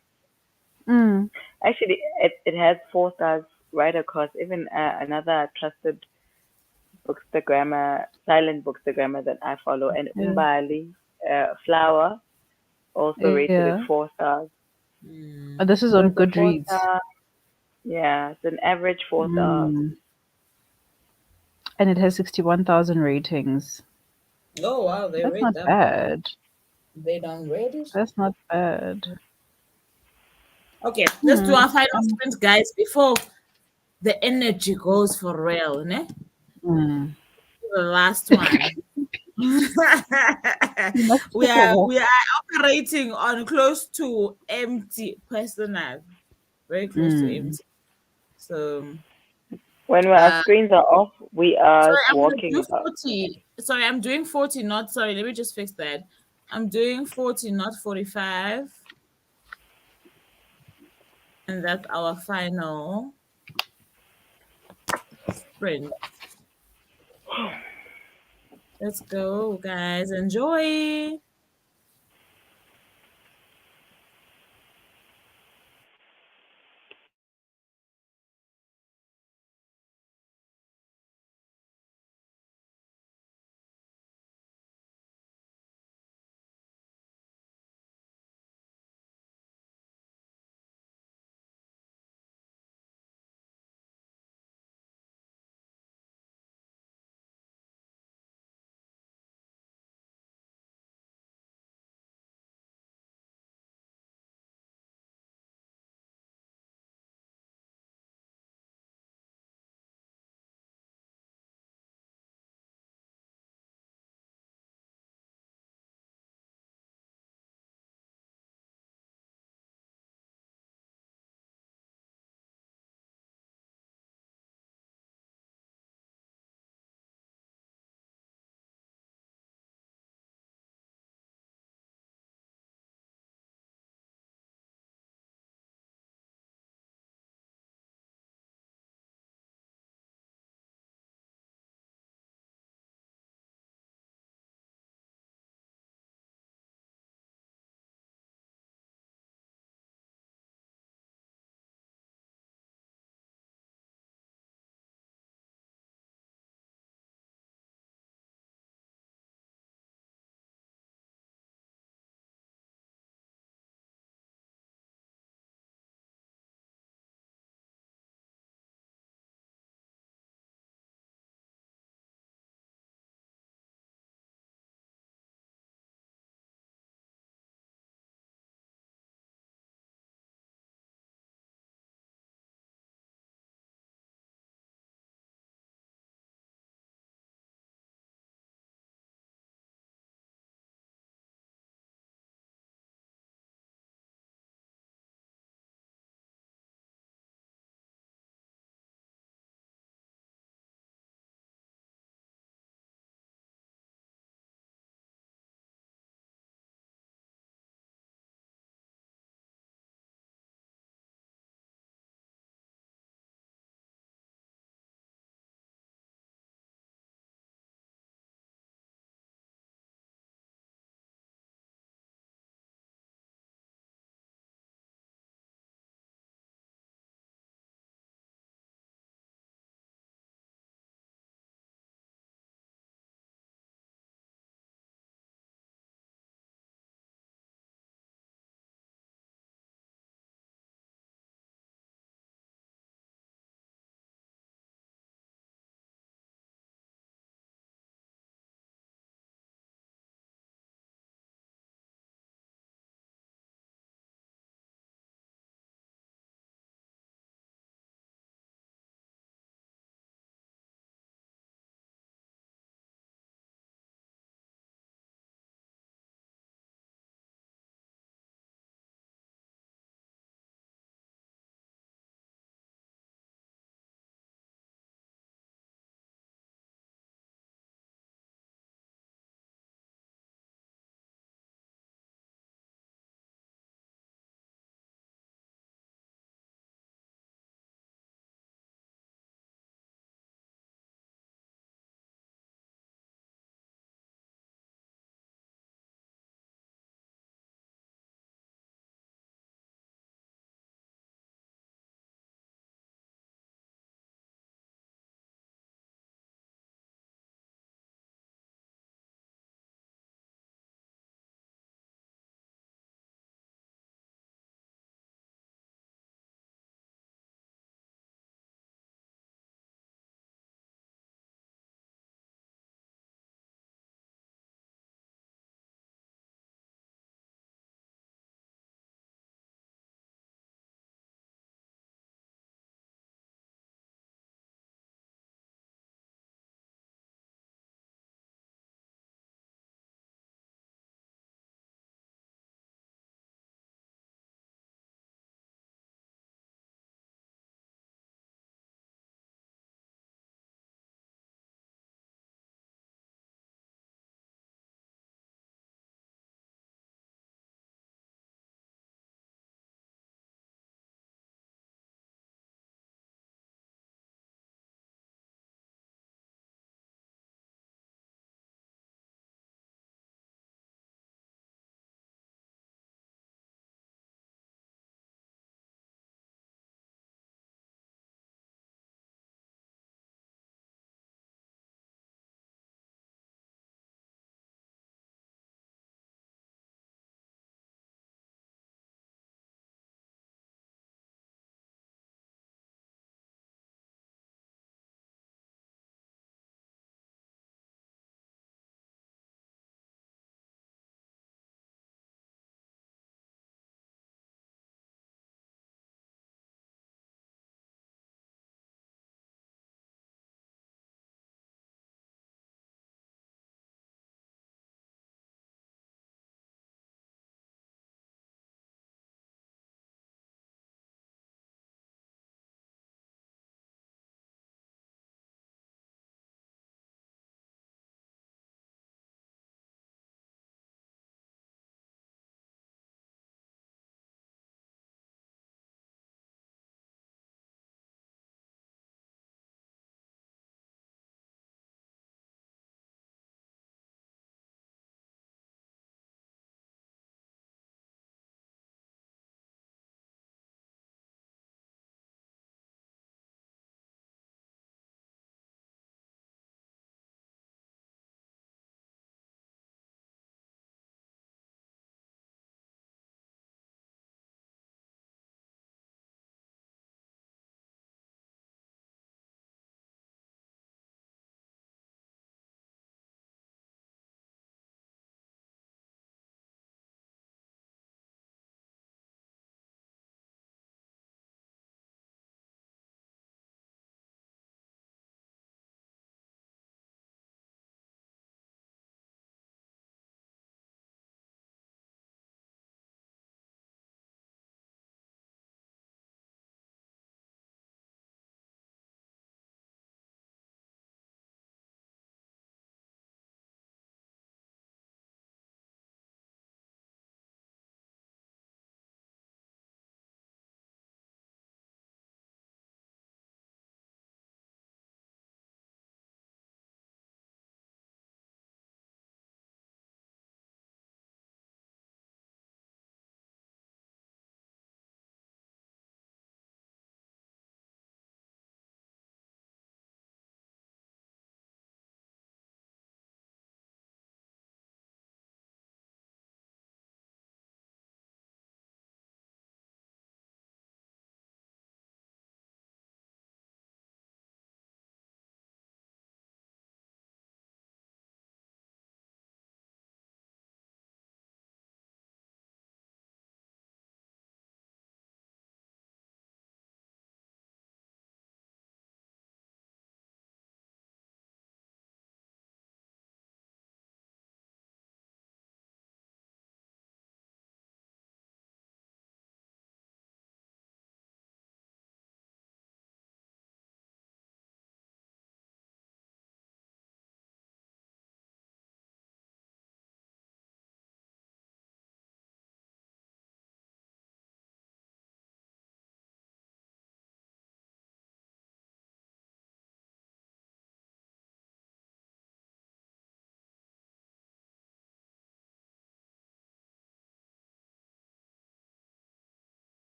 A: Mm.
F: Actually, it has 4 stars right across. Even another trusted bookstagrammer, silent bookstagrammer that I follow, and
A: Yeah.
F: Umbali Flower also rated it
A: Yeah.
F: 4 stars.
A: This is
F: So
A: on
F: it's a four
A: Goodreads.
F: star. Yeah, it's an average 4 stars.
A: Mm. And it has 61,000 ratings.
B: oh wow, they
A: That's
B: rate
A: not
B: that.
A: bad.
B: They don't rate it.
A: That's not bad.
B: Okay, let's do
A: Hmm.
B: our final sprint, guys, before the energy goes for real, ne?
A: Mm.
B: The last one.
A: Enough
B: we are
A: to
B: we are operating on close to empty personal, very close to
A: Mm.
B: empty. So
F: When our
B: uh
F: screens are off, we are
B: sorry, I'm gonna
F: walking
B: do
F: about.
B: 40. Sorry, I'm doing 40, not sorry, let me just fix that. I'm doing 40, not 45. And that's our final sprint. Let's go, guys. Enjoy.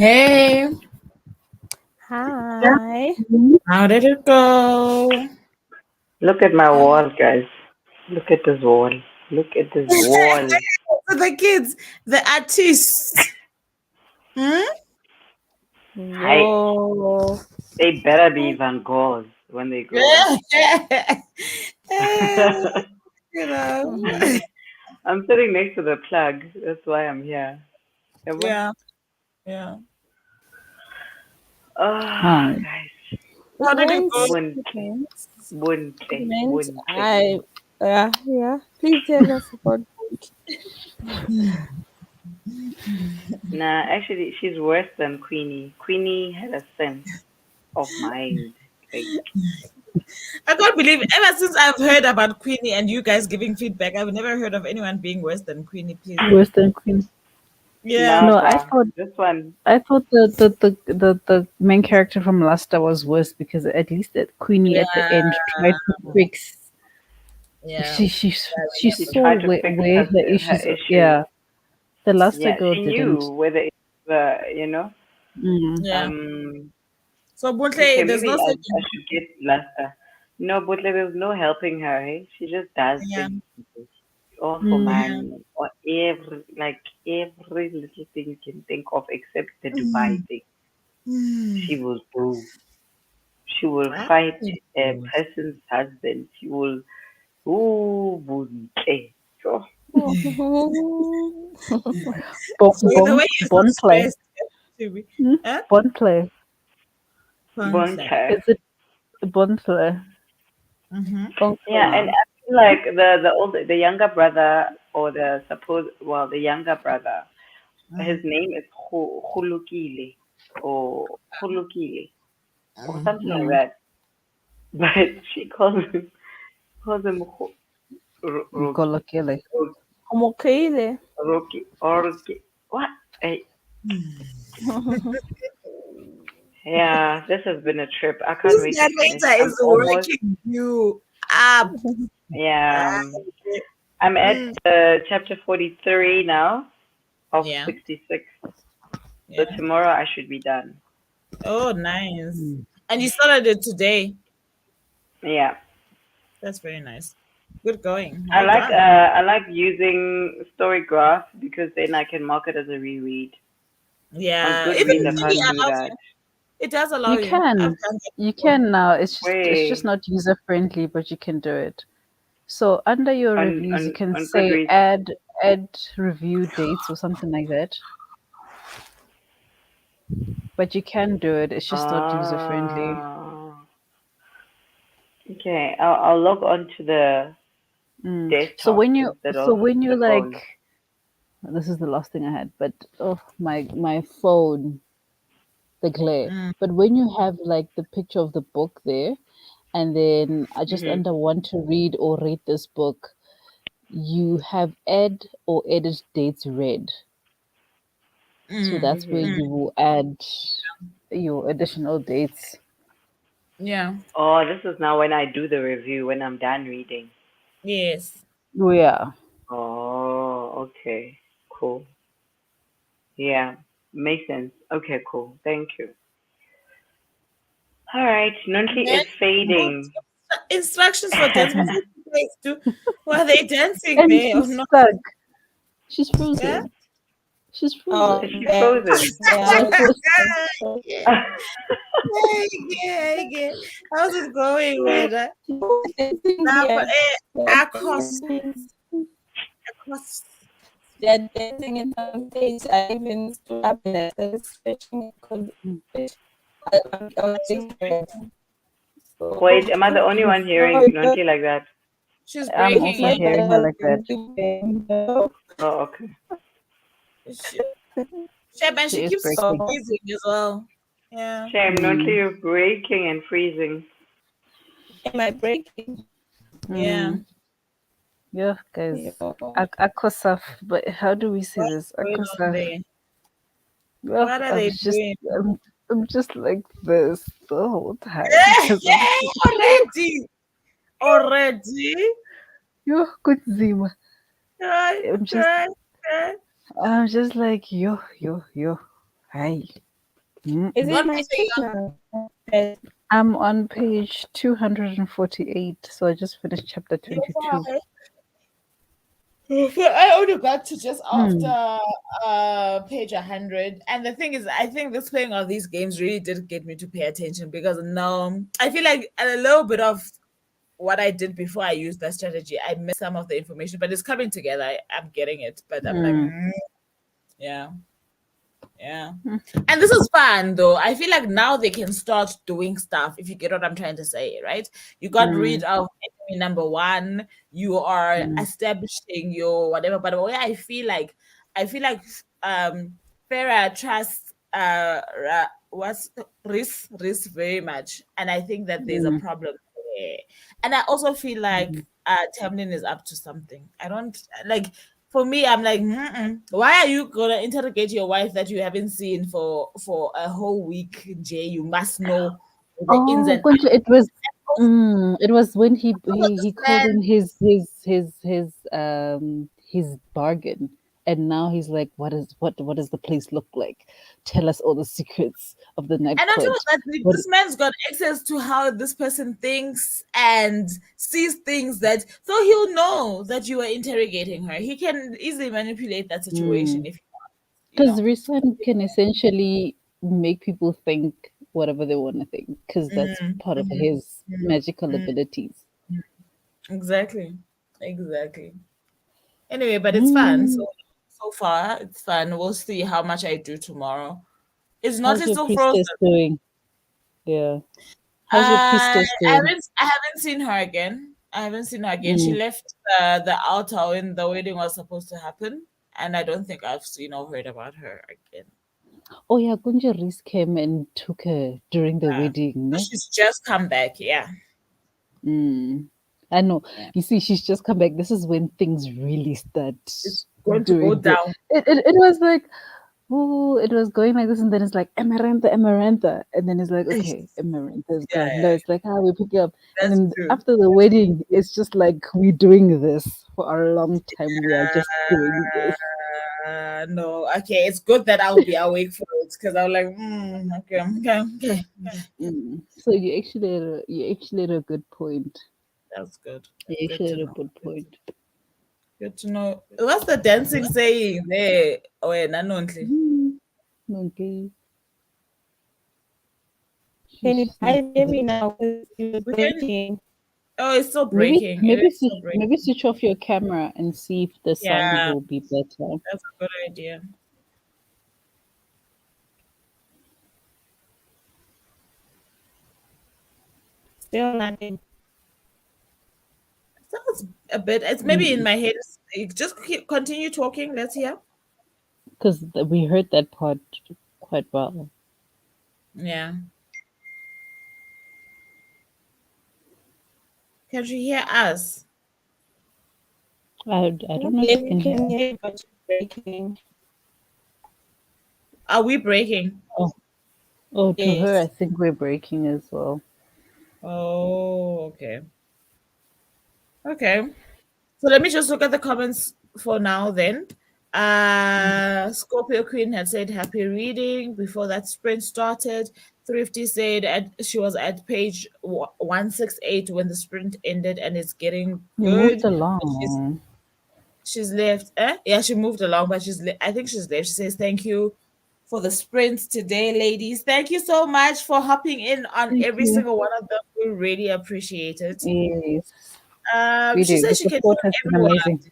B: Hey,
D: Hi.
B: how did it go?
F: Look at my wall, guys. Look at this wall. Look at this wall.
B: So the kids, the artists. Hmm?
F: Hey,
D: Whoa.
F: they better be Van Goghs when they grow up.
B: You know.
F: I'm sitting next to the plug. That's why I'm here. Ever?
B: Yeah, yeah.
F: Oh,
A: Hi.
F: guys.
B: How did it go?
F: Buntle. Buntle.
D: Depends.
F: Buntle.
D: Yeah. Please tell us about
F: Nah, actually, she's worse than Queenie. Queenie had a sense of mind. Like,
B: I can't believe ever since I've heard about Queenie and you guys giving feedback, I've never heard of anyone being worse than Queenie, please.
A: Western Queen.
B: Yeah.
A: No, I
F: nah,
A: thought
F: this one.
A: the main character from Luster was worse because at least that Queenie at the end tried to fix.
B: Yeah.
A: She
F: She
A: saw
F: tried to fix
A: where her
F: her
A: issues.
F: issues.
A: Yeah, the Luster
F: Yeah,
A: girl
F: she
A: didn't.
F: knew whether it was,
A: Mm.
B: Yeah.
F: um,
B: So
F: okay,
B: Buntle, there's
F: maybe
B: no
F: I
B: second.
F: should get Lasta. No, but like, there's no helping her, hey? She just does
B: Yeah.
F: things. All for
A: Mm.
F: money, or every little thing you can think of except the Dubai thing. She will do. She will fight a person's husband. She will, ooh, buntle. So,
B: So the way you're so
A: Bon play.
B: stressed, to be,
A: Hmm?
B: huh?
A: Bon play.
B: Buntle.
F: buntle.
A: Is it bon play?
B: Mm-hmm.
A: Bon
F: Yeah,
A: play.
F: and I feel like the younger brother or the younger brother, his name is Khulukile or Khulukile or something like
A: Mm.
F: that. But she calls him Roki,
A: Golokele.
D: Omokile.
F: Roki, Roki. What? Hey, yeah, this has been a trip. I can't
B: This
F: wait to finish.
B: narrator
F: I'm
B: is
F: almost,
B: working you up.
F: yeah, I'm at chapter 43 now of
B: Yeah.
F: 66. So
B: Yeah.
F: tomorrow I should be done.
B: Oh, nice.
A: Mm.
B: And you started it today.
F: Yeah.
B: That's very nice. Good going.
F: I
B: Well
F: like
B: done.
F: I like using Storygraph because then I can mark it as a reread. On
B: Yeah. Even
F: Goodreads I
B: Queenie
F: can't do
B: allows
F: that.
B: you. It does allow
A: You
B: you. I've
A: can.
B: done that
A: You
B: before.
A: can now. It's just
F: Way
A: not user friendly, but you can do it. So under your
F: on
A: reviews, you
F: on
A: can
F: on
A: say
F: Goodreads.
A: add review dates or something like that. But you can do it. It's just not user friendly.
F: Ah, okay. I'll log on to the
A: Mm. So
F: desktop
A: when you
F: instead
A: so
F: of
A: when you
F: the phone.
A: like this is the last thing I had, but oh my phone, the glare.
B: Mm.
A: But when you have like the picture of the book there, and then I just
F: Hmm.
A: under want to read or read this book, you have add or edit dates read. So
B: Mm.
A: that's where
F: Hmm.
A: you will add your additional dates.
B: Yeah.
F: Oh, this is now when I do the review when I'm done reading.
B: Yes.
A: Oh yeah.
F: Oh, okay. Cool. Yeah. Makes sense. Okay, cool. Thank you. All right. Nunti
B: Then
F: is fading.
B: instructions for dance before you guys do. Were they dancing
A: And
B: there or
A: she's
B: not?
A: stuck. She's
B: Yeah.
A: frozen. She's
D: Oh,
F: Is
A: frozen.
F: she
D: yeah.
F: frozen?
A: She's
D: Yeah.
A: frozen.
B: Yeah. Yeah. How's it going with
D: Dancing
B: now?
D: here.
B: Akos.
D: They're dancing in some stage. I even stood up and I started stretching because I was getting tired. So,
F: Wait, am I the only one hearing Nunti like that?
B: She's
A: I'm
B: breaking
A: also
B: in.
A: hearing her like that.
F: Oh, okay.
B: Shep, and
A: She
B: she
A: is
B: keeps
A: breaking.
B: freezing as well. Yeah.
F: Shame, Nunti, you're breaking and freezing.
D: am I breaking?
B: Yeah.
A: Yeah, guys.
D: Yeah.
A: Akosaf, but how do we say this?
B: Going on
A: Akosaf.
B: there.
A: Well,
B: What are they doing?
A: I'm just like this the whole time because I'm
B: Already. Already.
A: yo good Zima.
B: Right,
A: I'm just
B: right, right.
A: I'm just like yo. Hi.
D: Is it my turn?
A: I'm on page 248, so I just finished chapter 22.
B: I only got to just after page 100, and the thing is, I think this playing of these games really did get me to pay attention, because now I feel like a little bit of what I did before I used that strategy, I missed some of the information, but it's coming together. I'm getting it, but I'm like, yeah. Yeah. And this is fun though. I feel like now they can start doing stuff, if you get what I'm trying to say, right? You got rid of enemy number one, you are establishing your whatever. But the way I feel like Farah trusts what's Riz very much. And I think that there's a problem there. And I also feel like Tamlin is up to something. I don't like, for me, I'm like, why are you gonna interrogate your wife that you haven't seen for a whole week, Jay? You must know the ins and outs.
A: It was when he
B: this
A: called
B: man-
A: in his bargain, and now he's like, what does the place look like? Tell us all the secrets of the night
B: And not
A: court.
B: even that, this man's got access to how this person thinks and sees things, that so he'll know that you are interrogating her. He can easily manipulate that situation if
A: Because Risan can essentially make people think whatever they want to think, because that's part of his magical abilities.
B: Exactly. Anyway, but it's fun. So far, it's fun. We'll see how much I do tomorrow. It's not
A: How's your
B: still frozen.
A: priestess doing? Yeah. How's your priestess
B: I
A: doing?
B: haven't seen her again. She left the altar when the wedding was supposed to happen, and I don't think I've seen or heard about her again.
A: Oh yeah, Kunja Reese came and took her during the wedding.
B: So she's just come back, yeah.
A: I know. Yeah. You see, she's just come back. This is when things really start.
B: It's going to go down.
A: It was like, oh, it was going like this, and then it's like Emerantha, and then it's like, okay, Emerantha's gone. No, it's like how we pick up, and then after the wedding, it's just like we're doing this for a long time. We are just doing this.
B: No, okay, it's good that I'll be awake for it, because I'm like, okay.
A: So you actually had a good point.
B: That's good.
A: You actually had a good point.
B: Good to know. What's the dancing saying there? Oh, yeah, Nanonli.
A: Okay.
D: Can you hear me now? Because it was breaking.
B: Oh, it's still breaking.
A: Maybe switch off your camera and see if the sound will be better.
B: That's a good idea.
D: Still nothing.
B: Sounds a bit. It's maybe in my head. Just continue talking. Let's hear.
A: Because we heard that part quite well.
B: Yeah. Can you hear us?
A: I don't know if you can hear.
D: But breaking.
B: Are we breaking?
A: Oh, to her, I think we're breaking as well.
B: Oh, okay. Okay. So let me just look at the comments for now then. Scorpio Queen had said happy reading before that sprint started. Thrifty said she was at page 168 when the sprint ended, and it's getting
A: You
B: good.
A: moved along.
B: She's left. Yeah, she moved along, but I think she's left. She says thank you for the sprints today, ladies. Thank you so much for hopping in on every single one of them. We really appreciate it.
A: Yes.
B: She says she can
A: support has been amazing.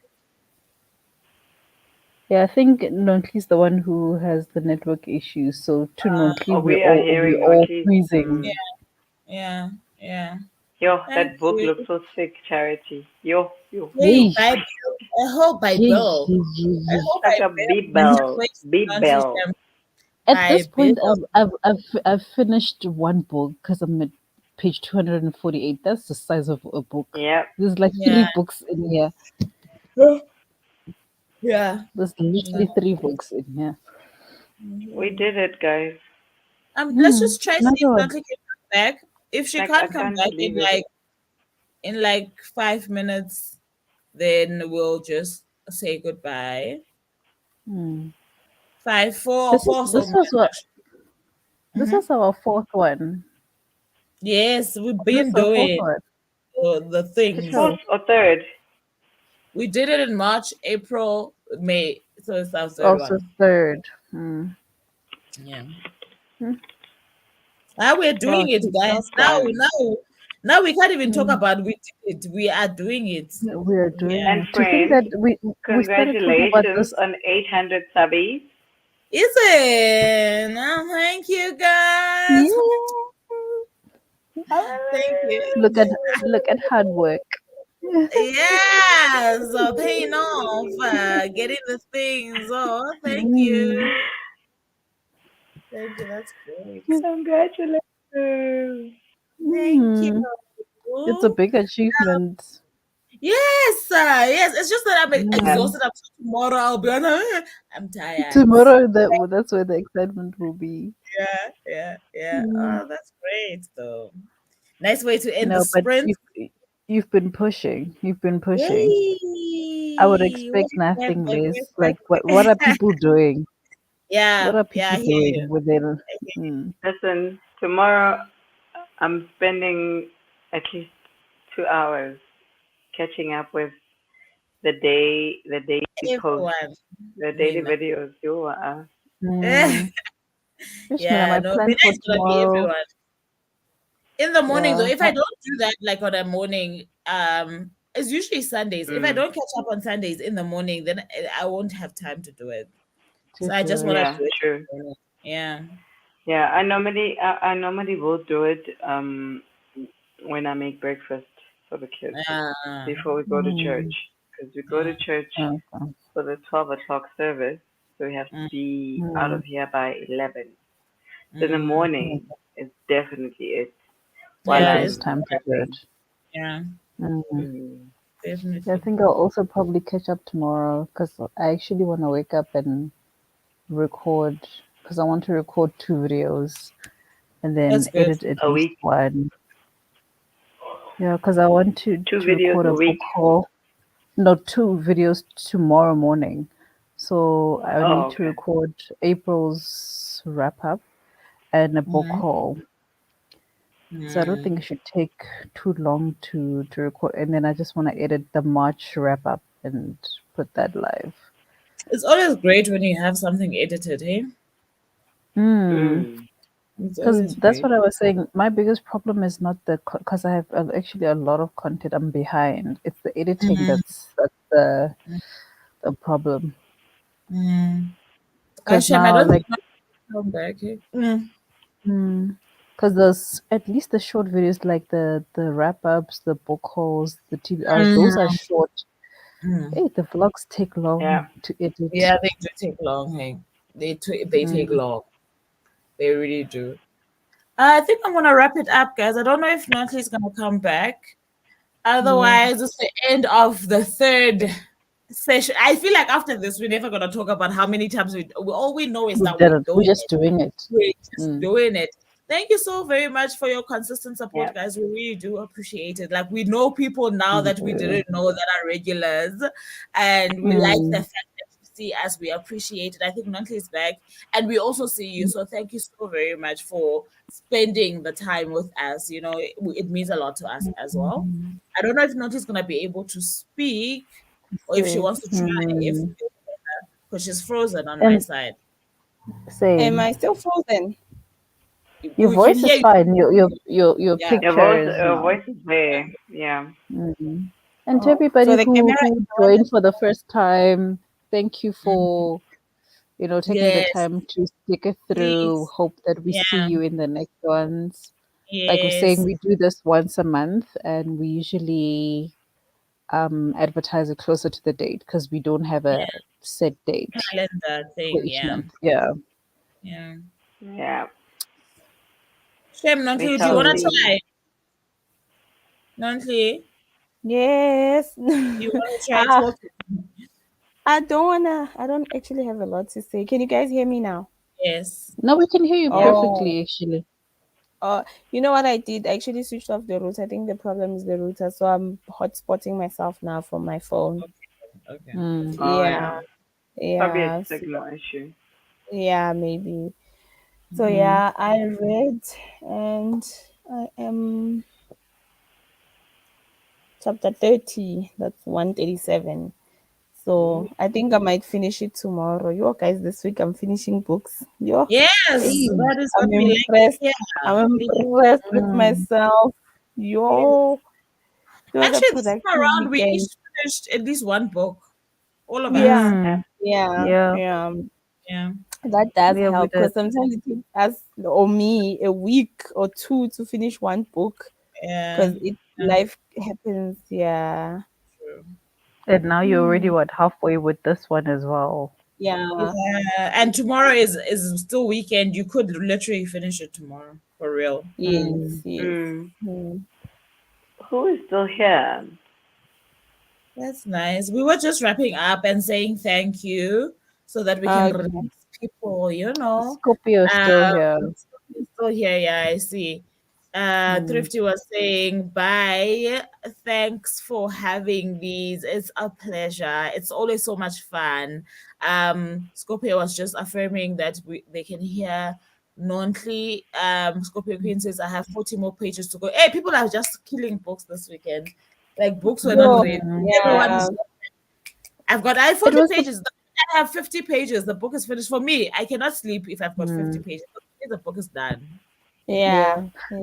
A: Yeah, I think Nontli's the one who has the network issues. So to Nontli, we're all freezing.
B: Yeah.
F: Yo, that book looks so sick, Charity. Yo.
B: Hey, Bible. I hope Bible.
F: Like a Bible.
A: At this point, I've finished one book because I'm at page 248. That's the size of a book.
F: Yeah.
A: There's like 3 books in here.
B: Yeah.
A: There's literally 3 books in here.
F: We did it, guys.
B: Let's just try to see if Nontli can come back. If she can't come back in like 5 minutes, then we'll just say goodbye. 5, 4, 4.
A: This is our fourth one.
B: Yes, we've
A: This
B: been
A: is our fourth
B: doing
A: one.
B: the things.
F: Fourth or third?
B: We did it in March, April, May. So it's our third
A: Also
B: one.
A: third.
B: Yeah.
A: Hmm.
B: Now we're doing it, guys. Now we can't even talk about we did it. We are doing it.
A: We are doing
F: And
A: it. To think
F: friends,
A: that we started talking about
F: congratulations
A: this.
F: on 800 subbies.
B: Is it? Oh, thank you, guys. Thank you.
A: Look at hard work.
B: Yeah, so paying off, getting the things. Oh, thank you. Thank you. That's great.
F: Congratulations.
B: Thank you.
A: It's a big achievement.
B: Yes, yes. It's just that I'm
F: Yeah.
B: exhausted. I'm tomorrow. I'll be on. I'm tired.
A: Tomorrow, that's where the excitement will be.
B: Yeah. Oh, that's great, though. Nice way to end the
A: No, but
B: sprint.
A: you've been pushing. You've been pushing.
B: Yay!
A: I would expect nothing less. Like, what are people doing?
B: Yeah,
A: What are
B: yeah. I
A: people
B: hear you.
A: doing within?
F: Listen, tomorrow I'm spending at least 2 hours catching up with the daily posts,
B: Everyone.
F: the daily
B: Mina.
F: videos.
A: Yes, Mina,
B: Yeah,
A: my
B: no,
A: plan
B: Mina
A: for
B: is gonna be
A: tomorrow.
B: everyone. In the morning though,
A: Yeah.
B: if I don't do that like on a morning, it's usually Sundays. If I don't catch up on Sundays in the morning, then I won't have time to do it. So I just want to
F: Yeah,
B: do it.
F: true.
B: Yeah.
F: Yeah, I normally will do it when I make breakfast for the kids before we go to church, because we go to church
A: Okay.
F: for the 12 o'clock service, so we have to be out of here by 11. So in the morning is definitely it. While
B: Yeah,
A: It's
B: it's
A: time to do it.
B: yeah,
F: Mm.
B: definitely.
A: I think I'll also probably catch up tomorrow because I actually want to wake up and record because I want to record 2 videos and then
B: That's good.
A: edit at
F: A
A: least
F: week,
A: one. Yeah, because I want to
F: 2 videos
A: record
F: a
A: a book
F: week.
A: haul. No, 2 videos tomorrow morning. So I
F: Oh,
A: need to
F: okay.
A: record April's wrap up and a book haul. So I don't think it should take too long to record. And then I just want to edit the March wrap up and put that live.
B: It's always great when you have something edited, hey? It's
A: Because
B: always
A: that's
B: great.
A: what I was saying. My biggest problem is not because I have actually a lot of content I'm behind. It's the editing that's the problem. Because
B: Hashem, I
A: now,
B: don't think
A: like,
B: I'll come back. Hey?
A: because there's at least the short videos, like the wrap ups, the book hauls, the TBRs, those are short. Hey, the vlogs take long
F: Yeah.
A: to edit.
B: Yeah, they do take long, hey. They take long. They really do. I think I'm gonna wrap it up, guys. I don't know if Natalie is gonna come back. Otherwise, it's the end of the third session. I feel like after this, we're never gonna talk about how many times all we know is
A: We
B: that
A: did
B: we're
A: it.
B: doing
A: We're just
B: it.
A: doing it.
B: We're just doing it. Thank you so very much for your consistent support,
F: Yeah.
B: guys. We really do appreciate it. Like we know people now that we didn't know that are regulars, and we like the fact that you see us. We appreciate it. I think Nontle is back, and we also see you. So thank you so very much for spending the time with us. You know, it means a lot to us as well. I don't know if Nontle is gonna be able to speak, or if she wants to try. If because she's frozen on my
A: And
B: side.
D: Am
A: same.
D: I still frozen?
A: Your
B: We can
A: voice
B: hear
A: is
B: you.
A: fine. Your
B: Yeah.
A: picture is
F: Your
A: not.
F: voice is there. Yeah.
A: And to
D: Oh,
A: everybody
D: so the
A: who
D: camera is the one
A: joined for the first time, thank you for taking the
B: Yes,
A: time to stick it through.
B: please.
A: Hope that we see
B: Yeah.
A: you in the next ones. Like we're saying,
B: Yes.
A: we do this once a month, and we usually advertise it closer to the date because we don't have a set date
B: Calendar
A: for
B: thing.
A: each
B: Yeah.
A: month. Yeah.
B: Yeah.
F: Yeah.
B: Shame,
F: We
B: Nontle, do you
F: shall
B: want to
F: see.
B: try? Nontle,
D: Yes.
B: you want to try
D: Ah,
B: talking?
D: I don't actually have a lot to say. Can you guys hear me now?
B: Yes.
A: No, we can hear you
B: Yeah.
A: perfectly, actually.
D: You know what I did? I actually switched off the router. I think the problem is the router, so I'm hotspotting myself now from my phone.
B: Okay.
F: Oh,
D: Yeah,
F: yeah. Probably a
D: yeah,
F: signal issue.
D: yeah, maybe. So yeah, I read and I am chapter 30. That's 137. So I think I might finish it tomorrow. Yo, guys, this week I'm finishing books. Yo,
B: Yes,
A: Hey.
B: that is what
D: I'm
B: we like to
D: impressed.
B: hear.
D: I'm impressed with myself. Yo, it was a
B: Actually, this
D: productive
B: time around, we
D: weekend.
B: each finished at least one book. All of us.
D: Yeah,
A: Mm,
D: yeah,
A: yeah,
D: yeah.
B: Yeah.
D: That does
A: yeah, we
D: help
A: did.
D: because sometimes it takes us or me a week or two to finish one book
B: Yeah.
D: because it
B: Yeah.
D: life happens. Yeah,
B: True.
A: And now you're already
D: Hmm.
A: what halfway with this one as well.
D: Yeah.
B: Yeah. And tomorrow is still weekend. You could literally finish it tomorrow. For real.
D: Yes.
A: Mm.
D: Yes.
F: Mm.
D: Hmm.
F: Who is still here?
B: That's nice. We were just wrapping up and saying thank you so that we can
D: Okay.
B: release people, you know.
A: Scorpio is still here.
B: Still here, yeah, I see.
A: Mm.
B: Thrifty was saying, bye. Thanks for having these. It's a pleasure. It's always so much fun. Scorpio was just affirming that they can hear Nonhly. Scorpio Queen says, I have 40 more pages to go. Hey, people are just killing books this weekend. Like books were not
D: Yo.
B: read.
A: Mm.
B: Everyone
D: Yeah.
B: is I have
A: It
B: 40
A: was the
B: pages. I have 50 pages. The book is finished for me. I cannot sleep if I've got 50
A: mm,
B: pages. The book is done.
A: yeah.
D: Yeah.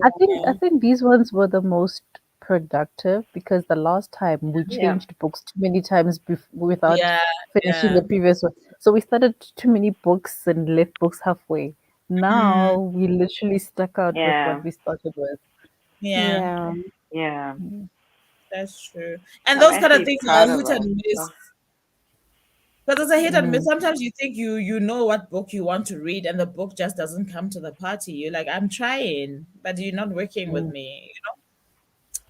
A: I think these ones were the most productive because the last time we
F: Yeah.
A: changed books too many times without
B: Yeah,
A: finishing
B: yeah.
A: the previous one. So we started too many books and left books halfway. Now
B: Mm,
A: we literally stuck out with what
F: Yeah.
A: we started with.
B: yeah,
D: Yeah.
F: Yeah.
B: that's true. And
F: I'm
B: those kind of
F: actually
B: things are
F: proud of
B: hit
F: us.
B: and miss.
F: Oh,
B: Because it's a hit and miss.
A: Mm.
B: Sometimes you think you know what book you want to read, and the book just doesn't come to the party. You're like, I'm trying, but you're not working with
A: Mm.
B: me.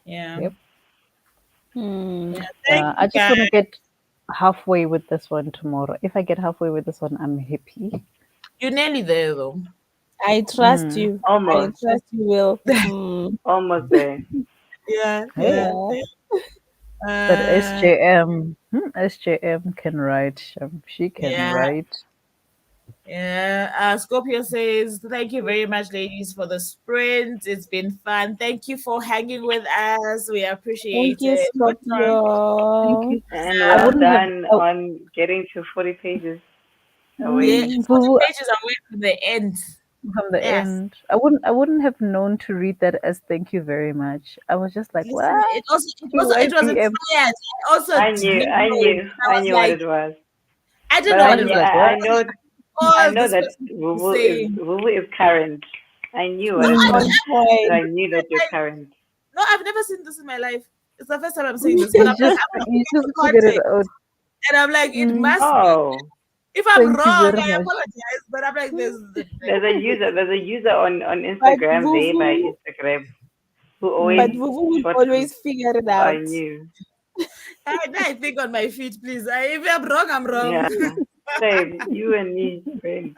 B: Yeah,
A: Yep.
D: Hmm.
B: yeah. Thank
A: I
B: you,
A: just
B: guys.
A: want to get halfway with this one tomorrow. If I get halfway with this one, I'm happy.
B: You're nearly there, though.
D: I trust
A: Mm.
D: you. I
F: almost.
D: trust you will. Hmm.
F: Almost there.
B: Yeah,
A: Hey,
B: yeah.
D: Yeah.
A: but
B: Uh,
A: SJM can write. She can
B: yeah.
A: write.
B: Yeah, Scorpio says, thank you very much, ladies, for the sprint. It's been fun. Thank you for hanging with us. We
D: Thank
B: appreciate
D: you,
B: it. Good one.
A: Thank
D: Scorpio.
A: you.
F: And
A: I
F: well
A: wouldn't have.
F: done
A: Oh,
F: on getting to 40 pages
B: Yeah,
F: away.
B: 40
A: Vuvu,
B: pages away from the end.
A: from the
B: Yes.
A: end. I wouldn't have known to read that as thank you very much. I was just like,
B: Listen,
A: what?
B: it was
A: TYPM.
B: inspired. I also didn't know it. I
F: I
B: was
F: knew what
B: like,
F: it was.
B: I didn't
F: But
B: know
A: I
B: what it
A: was
B: was.
A: like,
F: I
A: what?
F: know, I
B: Oh,
F: know
B: this
F: that
B: person is saying.
F: Vuvu is current. I knew what
B: No,
F: it
D: He's
B: I,
F: was.
D: on
F: But I
D: point.
F: knew that you're
B: I
F: current.
B: no, I've never seen this in my life. It's the first time I'm seeing this, but I'm
A: You
B: looking
A: just
B: for
A: figured it
B: context.
A: out.
B: And I'm like, it
D: Mm.
B: must be.
F: Oh,
B: If I'm
A: Thank you
B: wrong,
A: very
B: I
A: much.
B: apologize. But I'm like,
F: there's a user on
D: But
F: Instagram there by
D: Vuvu,
F: Instagram who
B: Hmm.
F: always
D: but Vuvu will
F: short
D: always figure it
F: I
D: out.
F: knew.
B: I think on my feet, please. If I'm wrong, I'm wrong.
F: Yeah. Same. You and me, friend.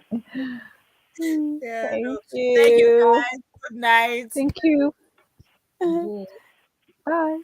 B: Yeah, no.
D: Thank
B: Thank you,
D: you.
B: guys. Good night.
A: Thank you.
B: Mhm.
A: Bye.